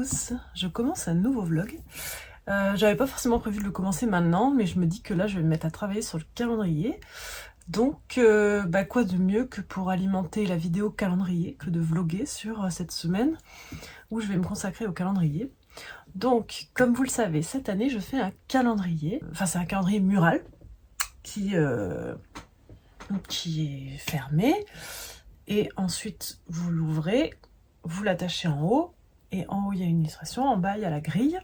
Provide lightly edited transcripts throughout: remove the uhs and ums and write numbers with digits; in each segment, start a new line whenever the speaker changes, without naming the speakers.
tous, je commence un nouveau vlog. J'avais pas forcément prévu de le commencer maintenant, mais je me dis que là je vais me mettre à travailler sur le calendrier. Donc quoi de mieux que pour alimenter la vidéo calendrier que de vlogger sur cette semaine où je vais me consacrer au calendrier. Donc comme vous le savez, cette année je fais un calendrier, enfin c'est un calendrier mural qui est fermé, et ensuite vous l'ouvrez, vous l'attachez en haut, et en haut il y a une illustration, en bas il y a la grille,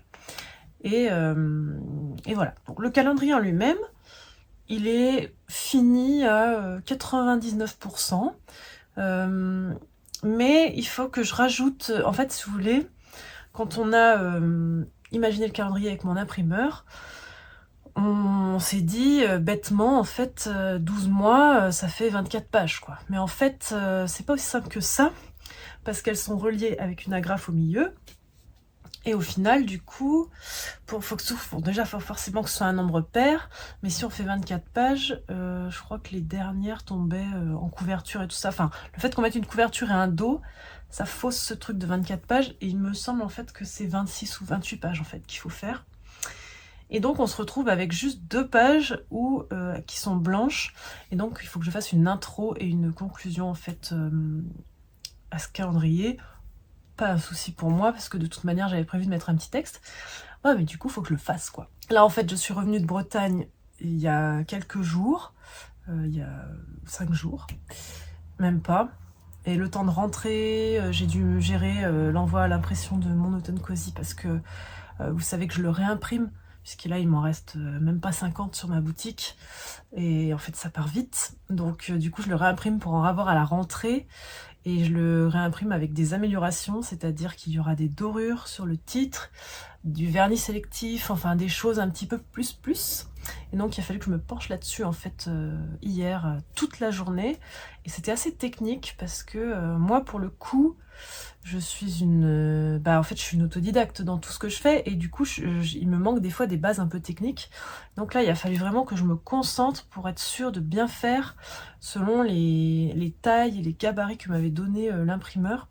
et voilà. Donc le calendrier en lui-même, il est fini à 99%, mais il faut que je rajoute, en fait si vous voulez, quand on a imaginé le calendrier avec mon imprimeur, on s'est dit bêtement, en fait 12 mois ça fait 24 pages quoi. Mais en fait c'est pas aussi simple que ça, parce qu'elles sont reliées avec une agrafe au milieu. Et au final, du coup, déjà faut forcément que ce soit un nombre pair, mais si on fait 24 pages, je crois que les dernières tombaient en couverture et tout ça. Enfin, le fait qu'on mette une couverture et un dos, ça fausse ce truc de 24 pages, et il me semble en fait que c'est 26 ou 28 pages en fait qu'il faut faire. Et donc on se retrouve avec juste 2 pages qui sont blanches, et donc il faut que je fasse une intro et une conclusion en fait à ce calendrier. Pas un souci pour moi, parce que de toute manière j'avais prévu de mettre un petit texte. Ouais, mais du coup faut que je le fasse quoi. Là en fait je suis revenue de Bretagne il y a quelques jours, il y a 5 jours, même pas. Et le temps de rentrer, j'ai dû gérer l'envoi à l'impression de mon automne cosy, parce que vous savez que je le réimprime, puisque là il m'en reste même pas 50 sur ma boutique, et en fait ça part vite. Donc du coup je le réimprime pour en avoir à la rentrée. Et je le réimprime avec des améliorations, c'est-à-dire qu'il y aura des dorures sur le titre, du vernis sélectif, enfin des choses un petit peu plus. Et donc il a fallu que je me penche là-dessus en fait hier toute la journée. Et c'était assez technique, parce que moi pour le coup, je suis une autodidacte dans tout ce que je fais, et du coup il me manque des fois des bases un peu techniques. Donc là il a fallu vraiment que je me concentre pour être sûre de bien faire selon les tailles et les gabarits que m'avait donné l'imprimeur.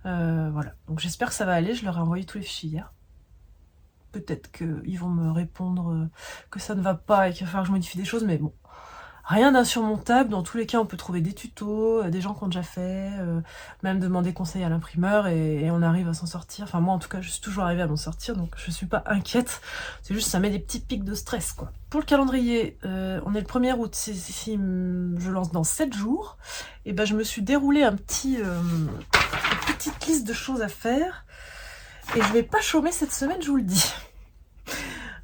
Voilà, donc j'espère que ça va aller. Je leur ai envoyé tous les fichiers hier. Peut-être qu'ils vont me répondre que ça ne va pas et qu'il va falloir que je modifie des choses, mais bon, rien d'insurmontable. Dans tous les cas, on peut trouver des tutos, des gens qui ont déjà fait, même demander conseil à l'imprimeur, et on arrive à s'en sortir. Enfin, moi, en tout cas, je suis toujours arrivée à m'en sortir, donc je suis pas inquiète. C'est juste, ça met des petits pics de stress, quoi. Pour le calendrier, on est le 1er août. Si je lance dans 7 jours, et ben, je me suis déroulé une petite liste de choses à faire, et je vais pas chômer cette semaine, je vous le dis.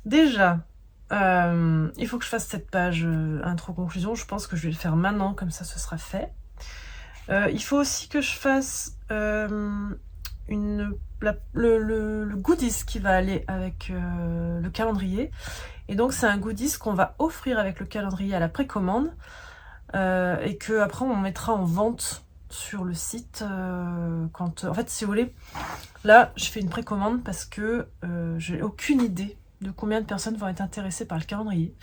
Déjà, il faut que je fasse cette page intro-conclusion. Je pense que je vais le faire maintenant, comme ça ce sera fait. Il faut aussi que je fasse le goodies qui va aller avec le calendrier. Et donc c'est un goodies qu'on va offrir avec le calendrier à la précommande, et que après on mettra en vente sur le site en fait, si vous voulez, là je fais une précommande parce que j'ai aucune idée de combien de personnes vont être intéressées par le calendrier.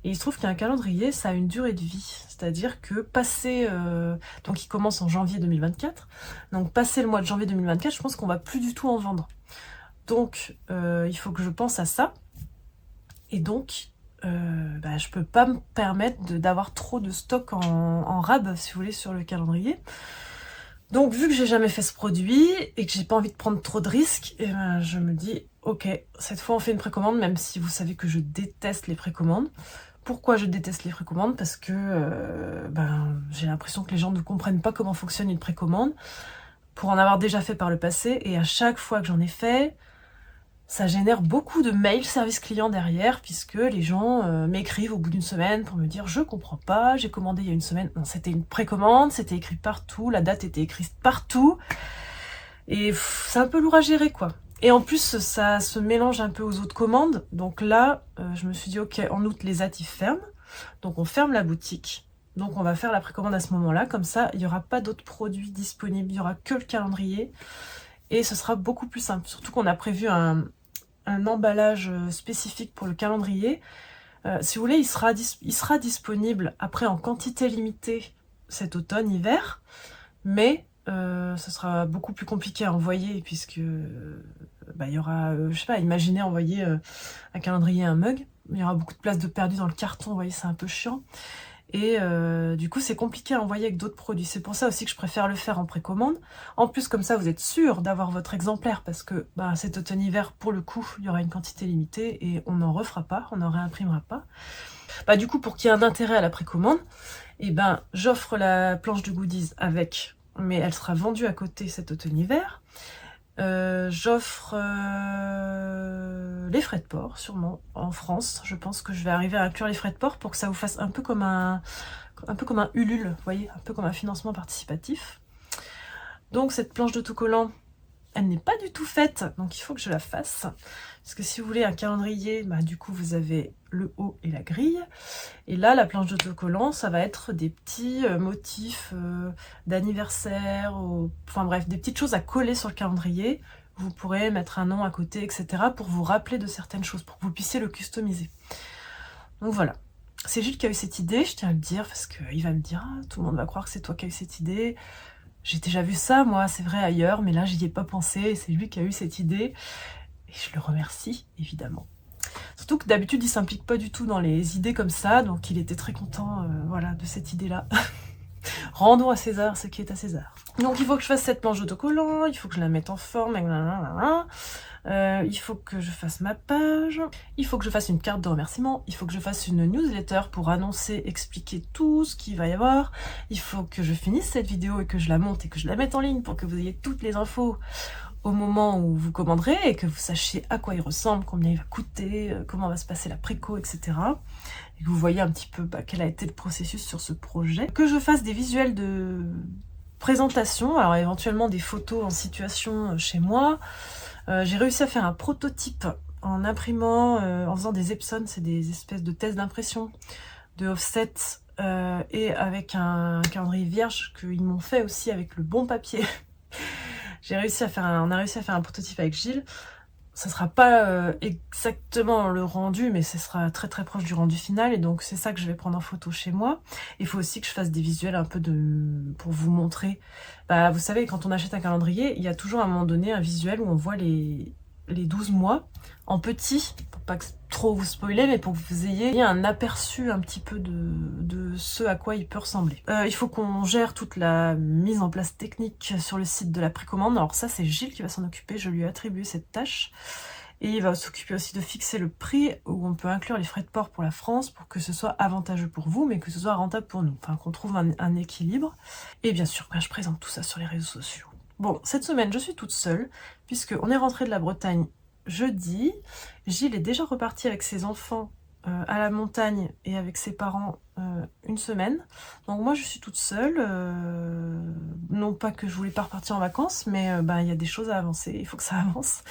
Et il se trouve qu'un calendrier, ça a une durée de vie. C'est-à-dire que donc il commence en janvier 2024. Donc passé le mois de janvier 2024, je pense qu'on va plus du tout en vendre. Donc il faut que je pense à ça. Et donc je peux pas me permettre d'avoir trop de stock en rab, si vous voulez, sur le calendrier. Donc vu que j'ai jamais fait ce produit et que j'ai pas envie de prendre trop de risques, je me dis ok, cette fois on fait une précommande, même si vous savez que je déteste les précommandes. Pourquoi je déteste les précommandes? Parce que j'ai l'impression que les gens ne comprennent pas comment fonctionne une précommande, pour en avoir déjà fait par le passé, et à chaque fois que j'en ai fait, ça génère beaucoup de mails service client derrière, puisque les gens m'écrivent au bout d'une semaine pour me dire je comprends pas, j'ai commandé il y a une semaine. Non, c'était une précommande, c'était écrit partout, la date était écrite partout, et c'est un peu lourd à gérer quoi. Et en plus ça se mélange un peu aux autres commandes. Donc là je me suis dit ok, en août les ATIF ferment, donc on ferme la boutique, donc on va faire la précommande à ce moment là, comme ça il n'y aura pas d'autres produits disponibles, il n'y aura que le calendrier, et ce sera beaucoup plus simple, surtout qu'on a prévu un emballage spécifique pour le calendrier. Si vous voulez, il sera disponible après en quantité limitée cet automne-hiver, mais ce sera beaucoup plus compliqué à envoyer, puisque il y aura, je sais pas, imaginez envoyer un calendrier à un mug, il y aura beaucoup de place de perdu dans le carton, vous voyez, c'est un peu chiant. Et du coup, c'est compliqué à envoyer avec d'autres produits. C'est pour ça aussi que je préfère le faire en précommande. En plus, comme ça, vous êtes sûr d'avoir votre exemplaire parce que cet automne-hiver, pour le coup, il y aura une quantité limitée et on n'en refera pas, on n'en réimprimera pas. Du coup, pour qu'il y ait un intérêt à la précommande, j'offre la planche de goodies avec, mais elle sera vendue à côté cet automne-hiver. J'offre les frais de port, sûrement, en France. Je pense que je vais arriver à inclure les frais de port pour que ça vous fasse un peu comme un Ulule, vous voyez, un peu comme un financement participatif. Donc cette planche d'autocollant, elle n'est pas du tout faite, donc il faut que je la fasse. Parce que si vous voulez un calendrier, du coup vous avez le haut et la grille. Et là, la planche d'autocollant, ça va être des petits motifs d'anniversaire, enfin bref, des petites choses à coller sur le calendrier. Vous pourrez mettre un nom à côté, etc. pour vous rappeler de certaines choses, pour que vous puissiez le customiser. Donc voilà. C'est Gilles qui a eu cette idée, je tiens à le dire, parce qu'il va me dire « Ah, tout le monde va croire que c'est toi qui as eu cette idée ». J'ai déjà vu ça, moi, c'est vrai, ailleurs, mais là, j'y ai pas pensé, et c'est lui qui a eu cette idée. Et je le remercie, évidemment. Surtout que d'habitude, il s'implique pas du tout dans les idées comme ça, donc il était très content voilà, de cette idée-là. Rendons à César ce qui est à César. Donc il faut que je fasse cette planche d'autocollant, il faut que je la mette en forme, il faut que je fasse ma page, il faut que je fasse une carte de remerciement, il faut que je fasse une newsletter pour annoncer, expliquer tout ce qu'il va y avoir, il faut que je finisse cette vidéo et que je la monte et que je la mette en ligne pour que vous ayez toutes les infos au moment où vous commanderez et que vous sachiez à quoi il ressemble, combien il va coûter, comment va se passer la préco, etc. Et que vous voyez un petit peu quel a été le processus sur ce projet. Que je fasse des visuels de présentation, alors éventuellement des photos en situation chez moi. J'ai réussi à faire un prototype en imprimant, en faisant des Epson, c'est des espèces de tests d'impression, de offset, et avec un calendrier vierge qu'ils m'ont fait aussi avec le bon papier. On a réussi à faire un prototype avec Gilles. Ça sera pas exactement le rendu, mais ce sera très très proche du rendu final, et donc c'est ça que je vais prendre en photo chez moi. Il faut aussi que je fasse des visuels un peu pour vous montrer. Vous savez, quand on achète un calendrier, il y a toujours à un moment donné un visuel où on voit les 12 mois en petit, pour pas trop vous spoiler, mais pour que vous ayez un aperçu un petit peu de ce à quoi il peut ressembler. Il faut qu'on gère toute la mise en place technique sur le site de la précommande. Alors ça, c'est Gilles qui va s'en occuper, je lui ai attribué cette tâche. Et il va s'occuper aussi de fixer le prix où on peut inclure les frais de port pour la France pour que ce soit avantageux pour vous, mais que ce soit rentable pour nous. Enfin, qu'on trouve un équilibre. Et bien sûr, je présente tout ça sur les réseaux sociaux. Bon, cette semaine, je suis toute seule, puisqu'on est rentré de la Bretagne jeudi. Gilles est déjà reparti avec ses enfants à la montagne et avec ses parents une semaine. Donc moi, je suis toute seule. Non pas que je voulais pas repartir en vacances, mais il y a des choses à avancer, il faut que ça avance.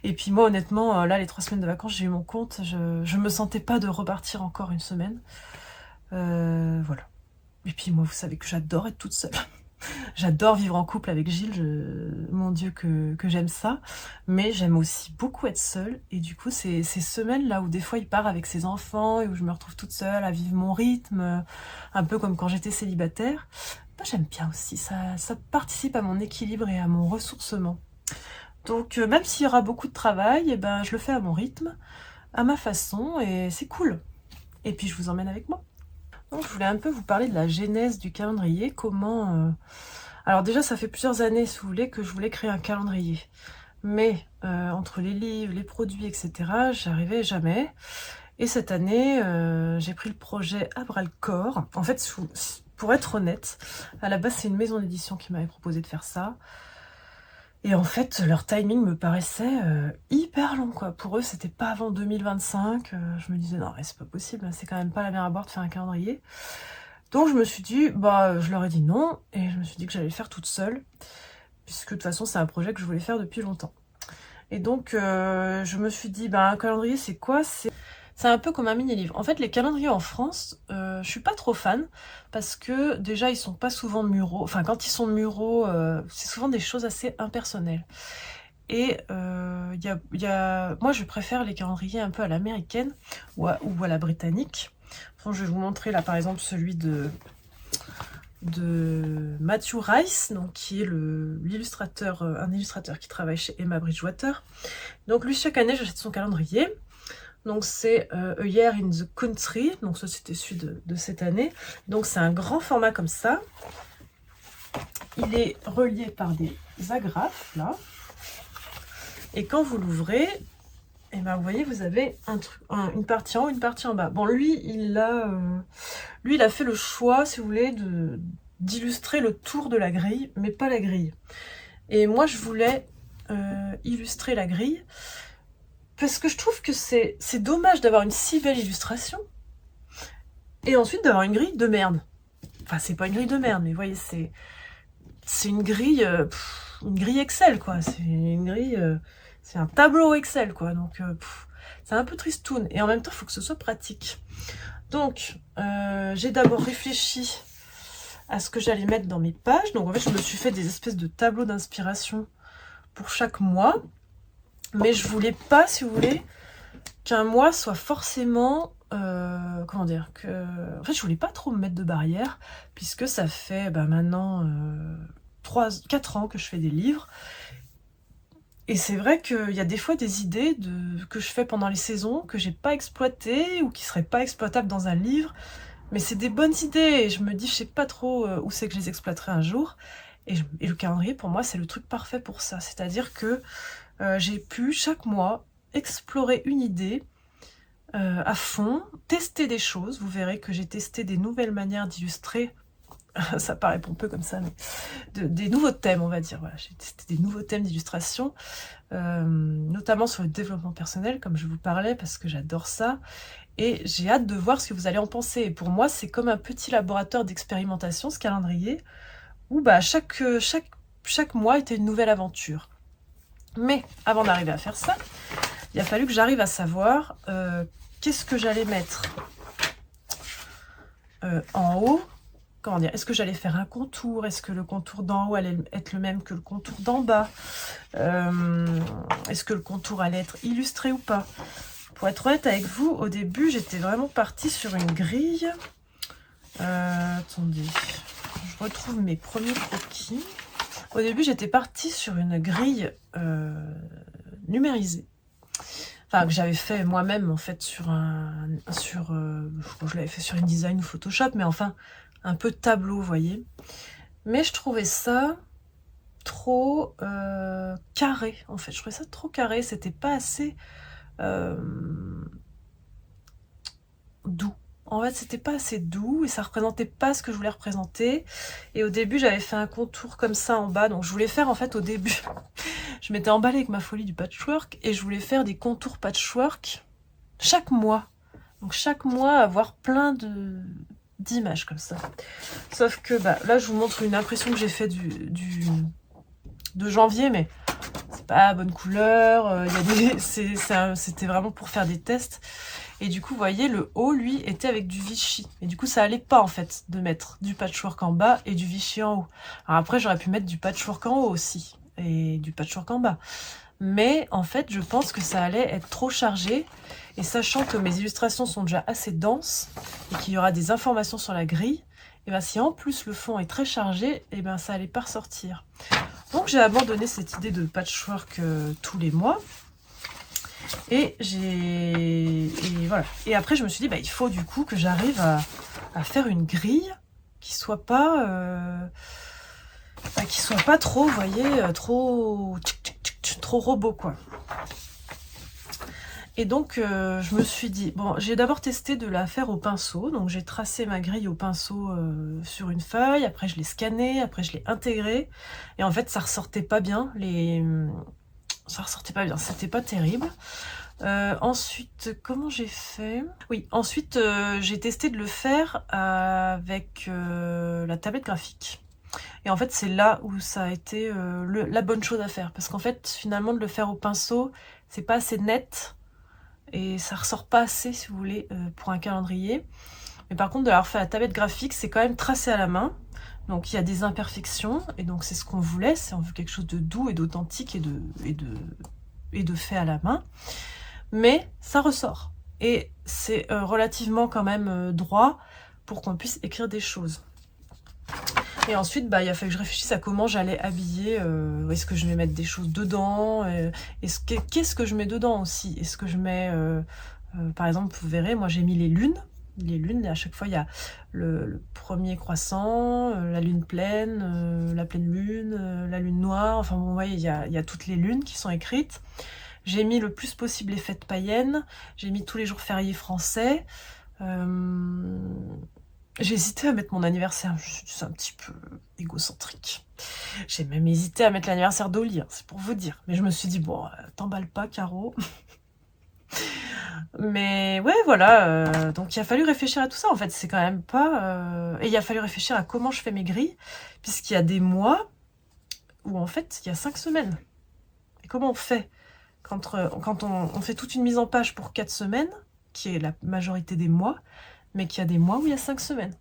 Et puis moi, honnêtement, là, les 3 semaines de vacances, j'ai eu mon compte. Je me sentais pas de repartir encore une semaine. Voilà. Et puis moi, vous savez que j'adore être toute seule. J'adore vivre en couple avec Gilles, mon Dieu que j'aime ça, mais j'aime aussi beaucoup être seule, et du coup ces semaines là où des fois il part avec ses enfants et où je me retrouve toute seule à vivre mon rythme, un peu comme quand j'étais célibataire, j'aime bien aussi, ça participe à mon équilibre et à mon ressourcement. Donc même s'il y aura beaucoup de travail, je le fais à mon rythme, à ma façon, et c'est cool. Et puis je vous emmène avec moi. Donc, je voulais un peu vous parler de la genèse du calendrier, comment... Alors déjà, ça fait plusieurs années, si vous voulez, que je voulais créer un calendrier. Mais entre les livres, les produits, etc., j'arrivais jamais. Et cette année, j'ai pris le projet à bras-le-corps. En fait, pour être honnête, à la base, c'est une maison d'édition qui m'avait proposé de faire ça. Et en fait, leur timing me paraissait hyper long, quoi. Pour eux, c'était pas avant 2025. Je me disais, non, mais c'est pas possible, c'est quand même pas la mer à boire de faire un calendrier. Donc je me suis dit, je leur ai dit non, et je me suis dit que j'allais le faire toute seule, puisque de toute façon, c'est un projet que je voulais faire depuis longtemps. Et donc, je me suis dit, un calendrier, c'est quoi ? C'est un peu comme un mini-livre. En fait, les calendriers en France, je suis pas trop fan, parce que déjà, ils sont pas souvent muraux. Enfin, quand ils sont muraux, c'est souvent des choses assez impersonnelles. Et moi, je préfère les calendriers un peu à l'américaine ou à la britannique. Enfin, je vais vous montrer là, par exemple, celui de de Matthew Rice, donc qui est l'illustrateur, un illustrateur qui travaille chez Emma Bridgewater. Donc lui, chaque année, j'achète son calendrier. Donc c'est A Year in the Country, donc ça c'était celui de cette année. Donc c'est un grand format comme ça. Il est relié par des agrafes, là. Et quand vous l'ouvrez, et ben vous voyez, vous avez une partie en haut, une partie en bas. Bon, lui, il a fait le choix, si vous voulez, d'illustrer le tour de la grille, mais pas la grille. Et moi, je voulais illustrer la grille, parce que je trouve que c'est dommage d'avoir une si belle illustration, et ensuite d'avoir une grille de merde. Enfin, c'est pas une grille de merde, mais vous voyez, c'est une grille Excel, quoi. C'est une grille... c'est un tableau Excel, quoi. Donc, c'est un peu tristoun. Et en même temps, il faut que ce soit pratique. Donc, j'ai d'abord réfléchi à ce que j'allais mettre dans mes pages. Donc, en fait, je me suis fait des espèces de tableaux d'inspiration pour chaque mois. Mais je voulais pas, si vous voulez, qu'un mois soit forcément... comment dire en fait, je voulais pas trop me mettre de barrière, puisque ça fait maintenant 4 ans que je fais des livres. Et c'est vrai qu'il y a des fois des idées que je fais pendant les saisons, que j'ai pas exploitées, ou qui seraient pas exploitables dans un livre. Mais c'est des bonnes idées, et je me dis, je sais pas trop où c'est que je les exploiterai un jour. Et le calendrier, pour moi, c'est le truc parfait pour ça. C'est-à-dire que j'ai pu, chaque mois, explorer une idée à fond, tester des choses. Vous verrez que j'ai testé des nouvelles manières d'illustrer. Ça paraît pompeux comme ça, mais des nouveaux thèmes, on va dire. Voilà, j'ai testé des nouveaux thèmes d'illustration, notamment sur le développement personnel, comme je vous parlais, parce que j'adore ça. Et j'ai hâte de voir ce que vous allez en penser. Et pour moi, c'est comme un petit laboratoire d'expérimentation, ce calendrier, où chaque mois était une nouvelle aventure. Mais avant d'arriver à faire ça, il a fallu que j'arrive à savoir qu'est-ce que j'allais mettre en haut. Comment dire, est-ce que j'allais faire un contour? Est-ce que le contour d'en haut allait être le même que le contour d'en bas? Est-ce que le contour allait être illustré ou pas? Pour être honnête avec vous, au début, j'étais vraiment partie sur une grille. Attendez, je retrouve mes premiers croquis. Au début, j'étais partie sur une grille numérisée. Enfin, que j'avais fait moi-même, en fait, je l'avais fait sur InDesign ou Photoshop, mais enfin, un peu tableau, vous voyez. Mais je trouvais ça trop carré, en fait. Je trouvais ça trop carré, c'était pas assez doux. En fait, c'était pas assez doux et ça représentait pas ce que je voulais représenter. Et au début, j'avais fait un contour comme ça en bas. Donc, je voulais faire, en fait, au début, je m'étais emballée avec ma folie du patchwork et je voulais faire des contours patchwork chaque mois. Donc, chaque mois, avoir plein d'images comme ça. Sauf que, là, je vous montre une impression que j'ai fait de janvier, mais c'est pas bonne couleur. C'était vraiment pour faire des tests. Et du coup, vous voyez, le haut, lui, était avec du Vichy. Et du coup, ça allait pas, en fait, de mettre du patchwork en bas et du Vichy en haut. Alors après, j'aurais pu mettre du patchwork en haut aussi. Et du patchwork en bas. Mais, en fait, je pense que ça allait être trop chargé. Et sachant que mes illustrations sont déjà assez denses et qu'il y aura des informations sur la grille, et ben si en plus le fond est très chargé, et ben ça allait pas ressortir. Donc, j'ai abandonné cette idée de patchwork tous les mois. Et voilà. Et après, je me suis dit, il faut du coup que j'arrive à faire une grille qui soit pas trop, vous voyez, trop robot, quoi. Et donc, je me suis dit, bon, j'ai d'abord testé de la faire au pinceau. Donc, j'ai tracé ma grille au pinceau sur une feuille. Après, je l'ai scannée. Après, je l'ai intégrée. Et en fait, ça ressortait pas bien. C'était pas terrible. Ensuite, comment j'ai fait? Oui, ensuite, j'ai testé de le faire avec la tablette graphique. Et en fait, c'est là où ça a été la bonne chose à faire. Parce qu'en fait, finalement, de le faire au pinceau, c'est pas assez net. Et ça ressort pas assez, si vous voulez, pour un calendrier. Mais par contre, de l'avoir fait à la tablette graphique, c'est quand même tracé à la main. Donc, il y a des imperfections. Et donc, c'est ce qu'on voulait. On veut quelque chose de doux et d'authentique et de fait à la main. Mais ça ressort. Et c'est relativement quand même droit pour qu'on puisse écrire des choses. Et ensuite, bah, il a fallu que je réfléchisse à comment j'allais habiller. Est-ce que je vais mettre des choses dedans? Qu'est-ce que je mets dedans aussi? Est-ce que je mets... par exemple, vous verrez, moi j'ai mis les lunes. Les lunes, à chaque fois, il y a le premier croissant, la lune pleine, la pleine lune, la lune noire. Enfin, bon, vous voyez, il y a toutes les lunes qui sont écrites. J'ai mis le plus possible les fêtes païennes. J'ai mis tous les jours fériés français. J'ai hésité à mettre mon anniversaire. Je suis un petit peu égocentrique. J'ai même hésité à mettre l'anniversaire d'Oli, hein, c'est pour vous dire. Mais je me suis dit, bon, t'emballes pas, Caro. Mais ouais, voilà. Donc il a fallu réfléchir à tout ça. En fait, c'est quand même pas... Et il a fallu réfléchir à comment je fais mes grilles. Puisqu'il y a des mois où, en fait, il y a 5 semaines. Et comment on fait quand on fait toute une mise en page pour 4 semaines, qui est la majorité des mois, mais qu'il y a des mois où il y a 5 semaines.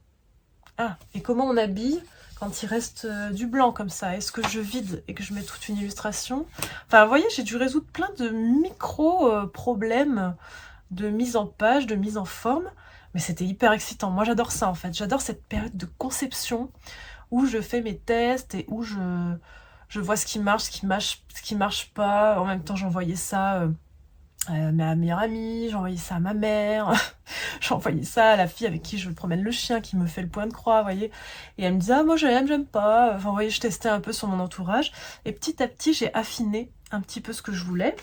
Ah, et comment on habille quand il reste du blanc comme ça? Est-ce que je vide et que je mets toute une illustration? Enfin, vous voyez, j'ai dû résoudre plein de micro-problèmes de mise en page, de mise en forme, mais c'était hyper excitant. Moi, j'adore ça, en fait. J'adore cette période de conception où je fais mes tests et où je vois ce qui marche, ce qui marche pas. En même temps, j'envoyais ça... ma meilleure amie, j'ai envoyé ça à ma mère, j'ai envoyé ça à la fille avec qui je promène le chien, qui me fait le point de croix, vous voyez. Et elle me disait, ah, moi j'aime pas. Enfin, vous voyez, je testais un peu sur mon entourage. Et petit à petit, j'ai affiné un petit peu ce que je voulais.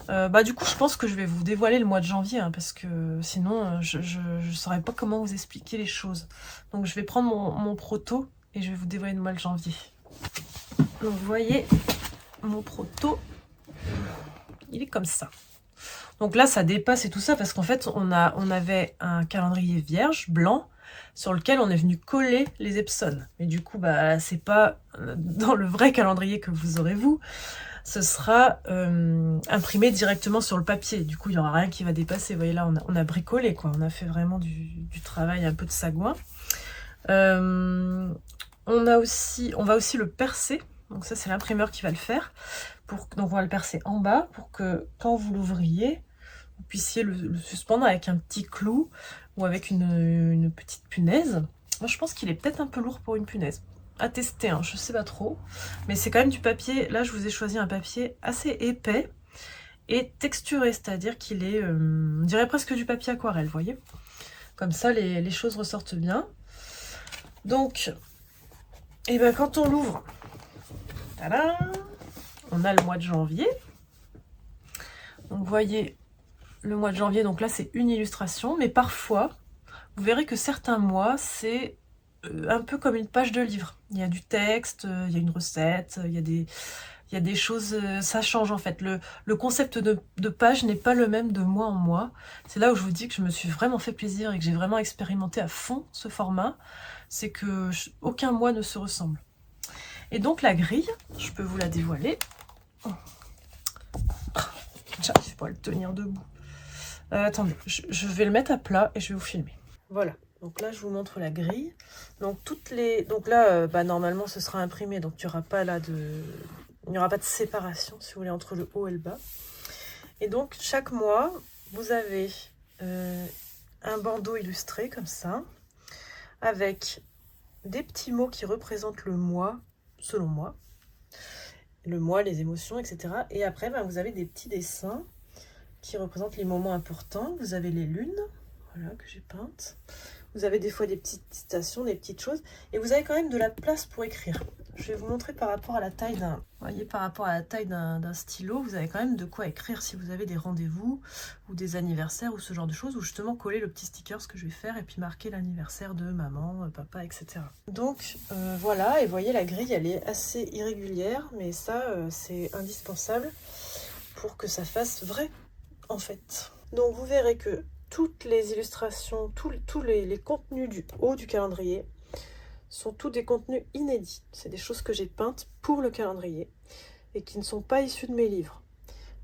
Bah, du coup, je pense que je vais vous dévoiler le mois de janvier, hein, parce que sinon, je saurais pas comment vous expliquer les choses. Donc, je vais prendre mon proto et je vais vous dévoiler le mois de janvier. Donc, vous voyez, mon proto, il est comme ça. Donc là, ça dépasse et tout ça parce qu'en fait, on avait un calendrier vierge, blanc, sur lequel on est venu coller les Epson. Mais du coup, bah, c'est pas dans le vrai calendrier que vous aurez vous. Ce sera imprimé directement sur le papier. Du coup, il n'y aura rien qui va dépasser. Vous voyez là, on a bricolé, quoi. On a fait vraiment du travail un peu de sagouin. On va aussi le percer. Donc ça, c'est l'imprimeur qui va le faire. Donc on va le percer en bas pour que quand vous l'ouvriez, vous puissiez le suspendre avec un petit clou ou avec une petite punaise. Moi, je pense qu'il est peut-être un peu lourd pour une punaise. À tester, hein, je sais pas trop. Mais c'est quand même du papier. Là, je vous ai choisi un papier assez épais et texturé, c'est-à-dire qu'il est, on dirait presque du papier aquarelle, vous voyez. Comme ça, les choses ressortent bien. Donc, et ben, quand on l'ouvre, tadam, on a le mois de janvier. Donc, vous voyez, le mois de janvier, donc là, c'est une illustration. Mais parfois, vous verrez que certains mois, c'est un peu comme une page de livre. Il y a du texte, il y a une recette, il y a des choses, ça change en fait. Le concept de page n'est pas le même de mois en mois. C'est là où je vous dis que je me suis vraiment fait plaisir et que j'ai vraiment expérimenté à fond ce format. C'est que aucun mois ne se ressemble. Et donc la grille, je peux vous la dévoiler. J'arrive pas à le tenir debout. Attendez, je vais le mettre à plat et je vais vous filmer. Voilà. Donc là, je vous montre la grille. Donc donc là, bah, normalement, ce sera imprimé. Donc il n'y aura pas il n'y aura pas de séparation, si vous voulez, entre le haut et le bas. Et donc chaque mois, vous avez un bandeau illustré comme ça, avec des petits mots qui représentent le mois, selon moi. Le mois, les émotions, etc. Et après, bah, vous avez des petits dessins qui représentent les moments importants. Vous avez les lunes, voilà, que j'ai peintes. Vous avez des fois des petites citations, des petites choses. Et vous avez quand même de la place pour écrire. Je vais vous montrer par rapport à la taille d'un... Vous voyez, par rapport à la taille d'un stylo, vous avez quand même de quoi écrire si vous avez des rendez-vous ou des anniversaires ou ce genre de choses. Ou justement coller le petit sticker, ce que je vais faire, et puis marquer l'anniversaire de maman, papa, etc. Donc voilà, et vous voyez, la grille, elle est assez irrégulière. Mais ça, c'est indispensable pour que ça fasse vrai, en fait. Donc vous verrez que toutes les illustrations, tous les contenus du haut du calendrier sont tous des contenus inédits. C'est des choses que j'ai peintes pour le calendrier et qui ne sont pas issues de mes livres.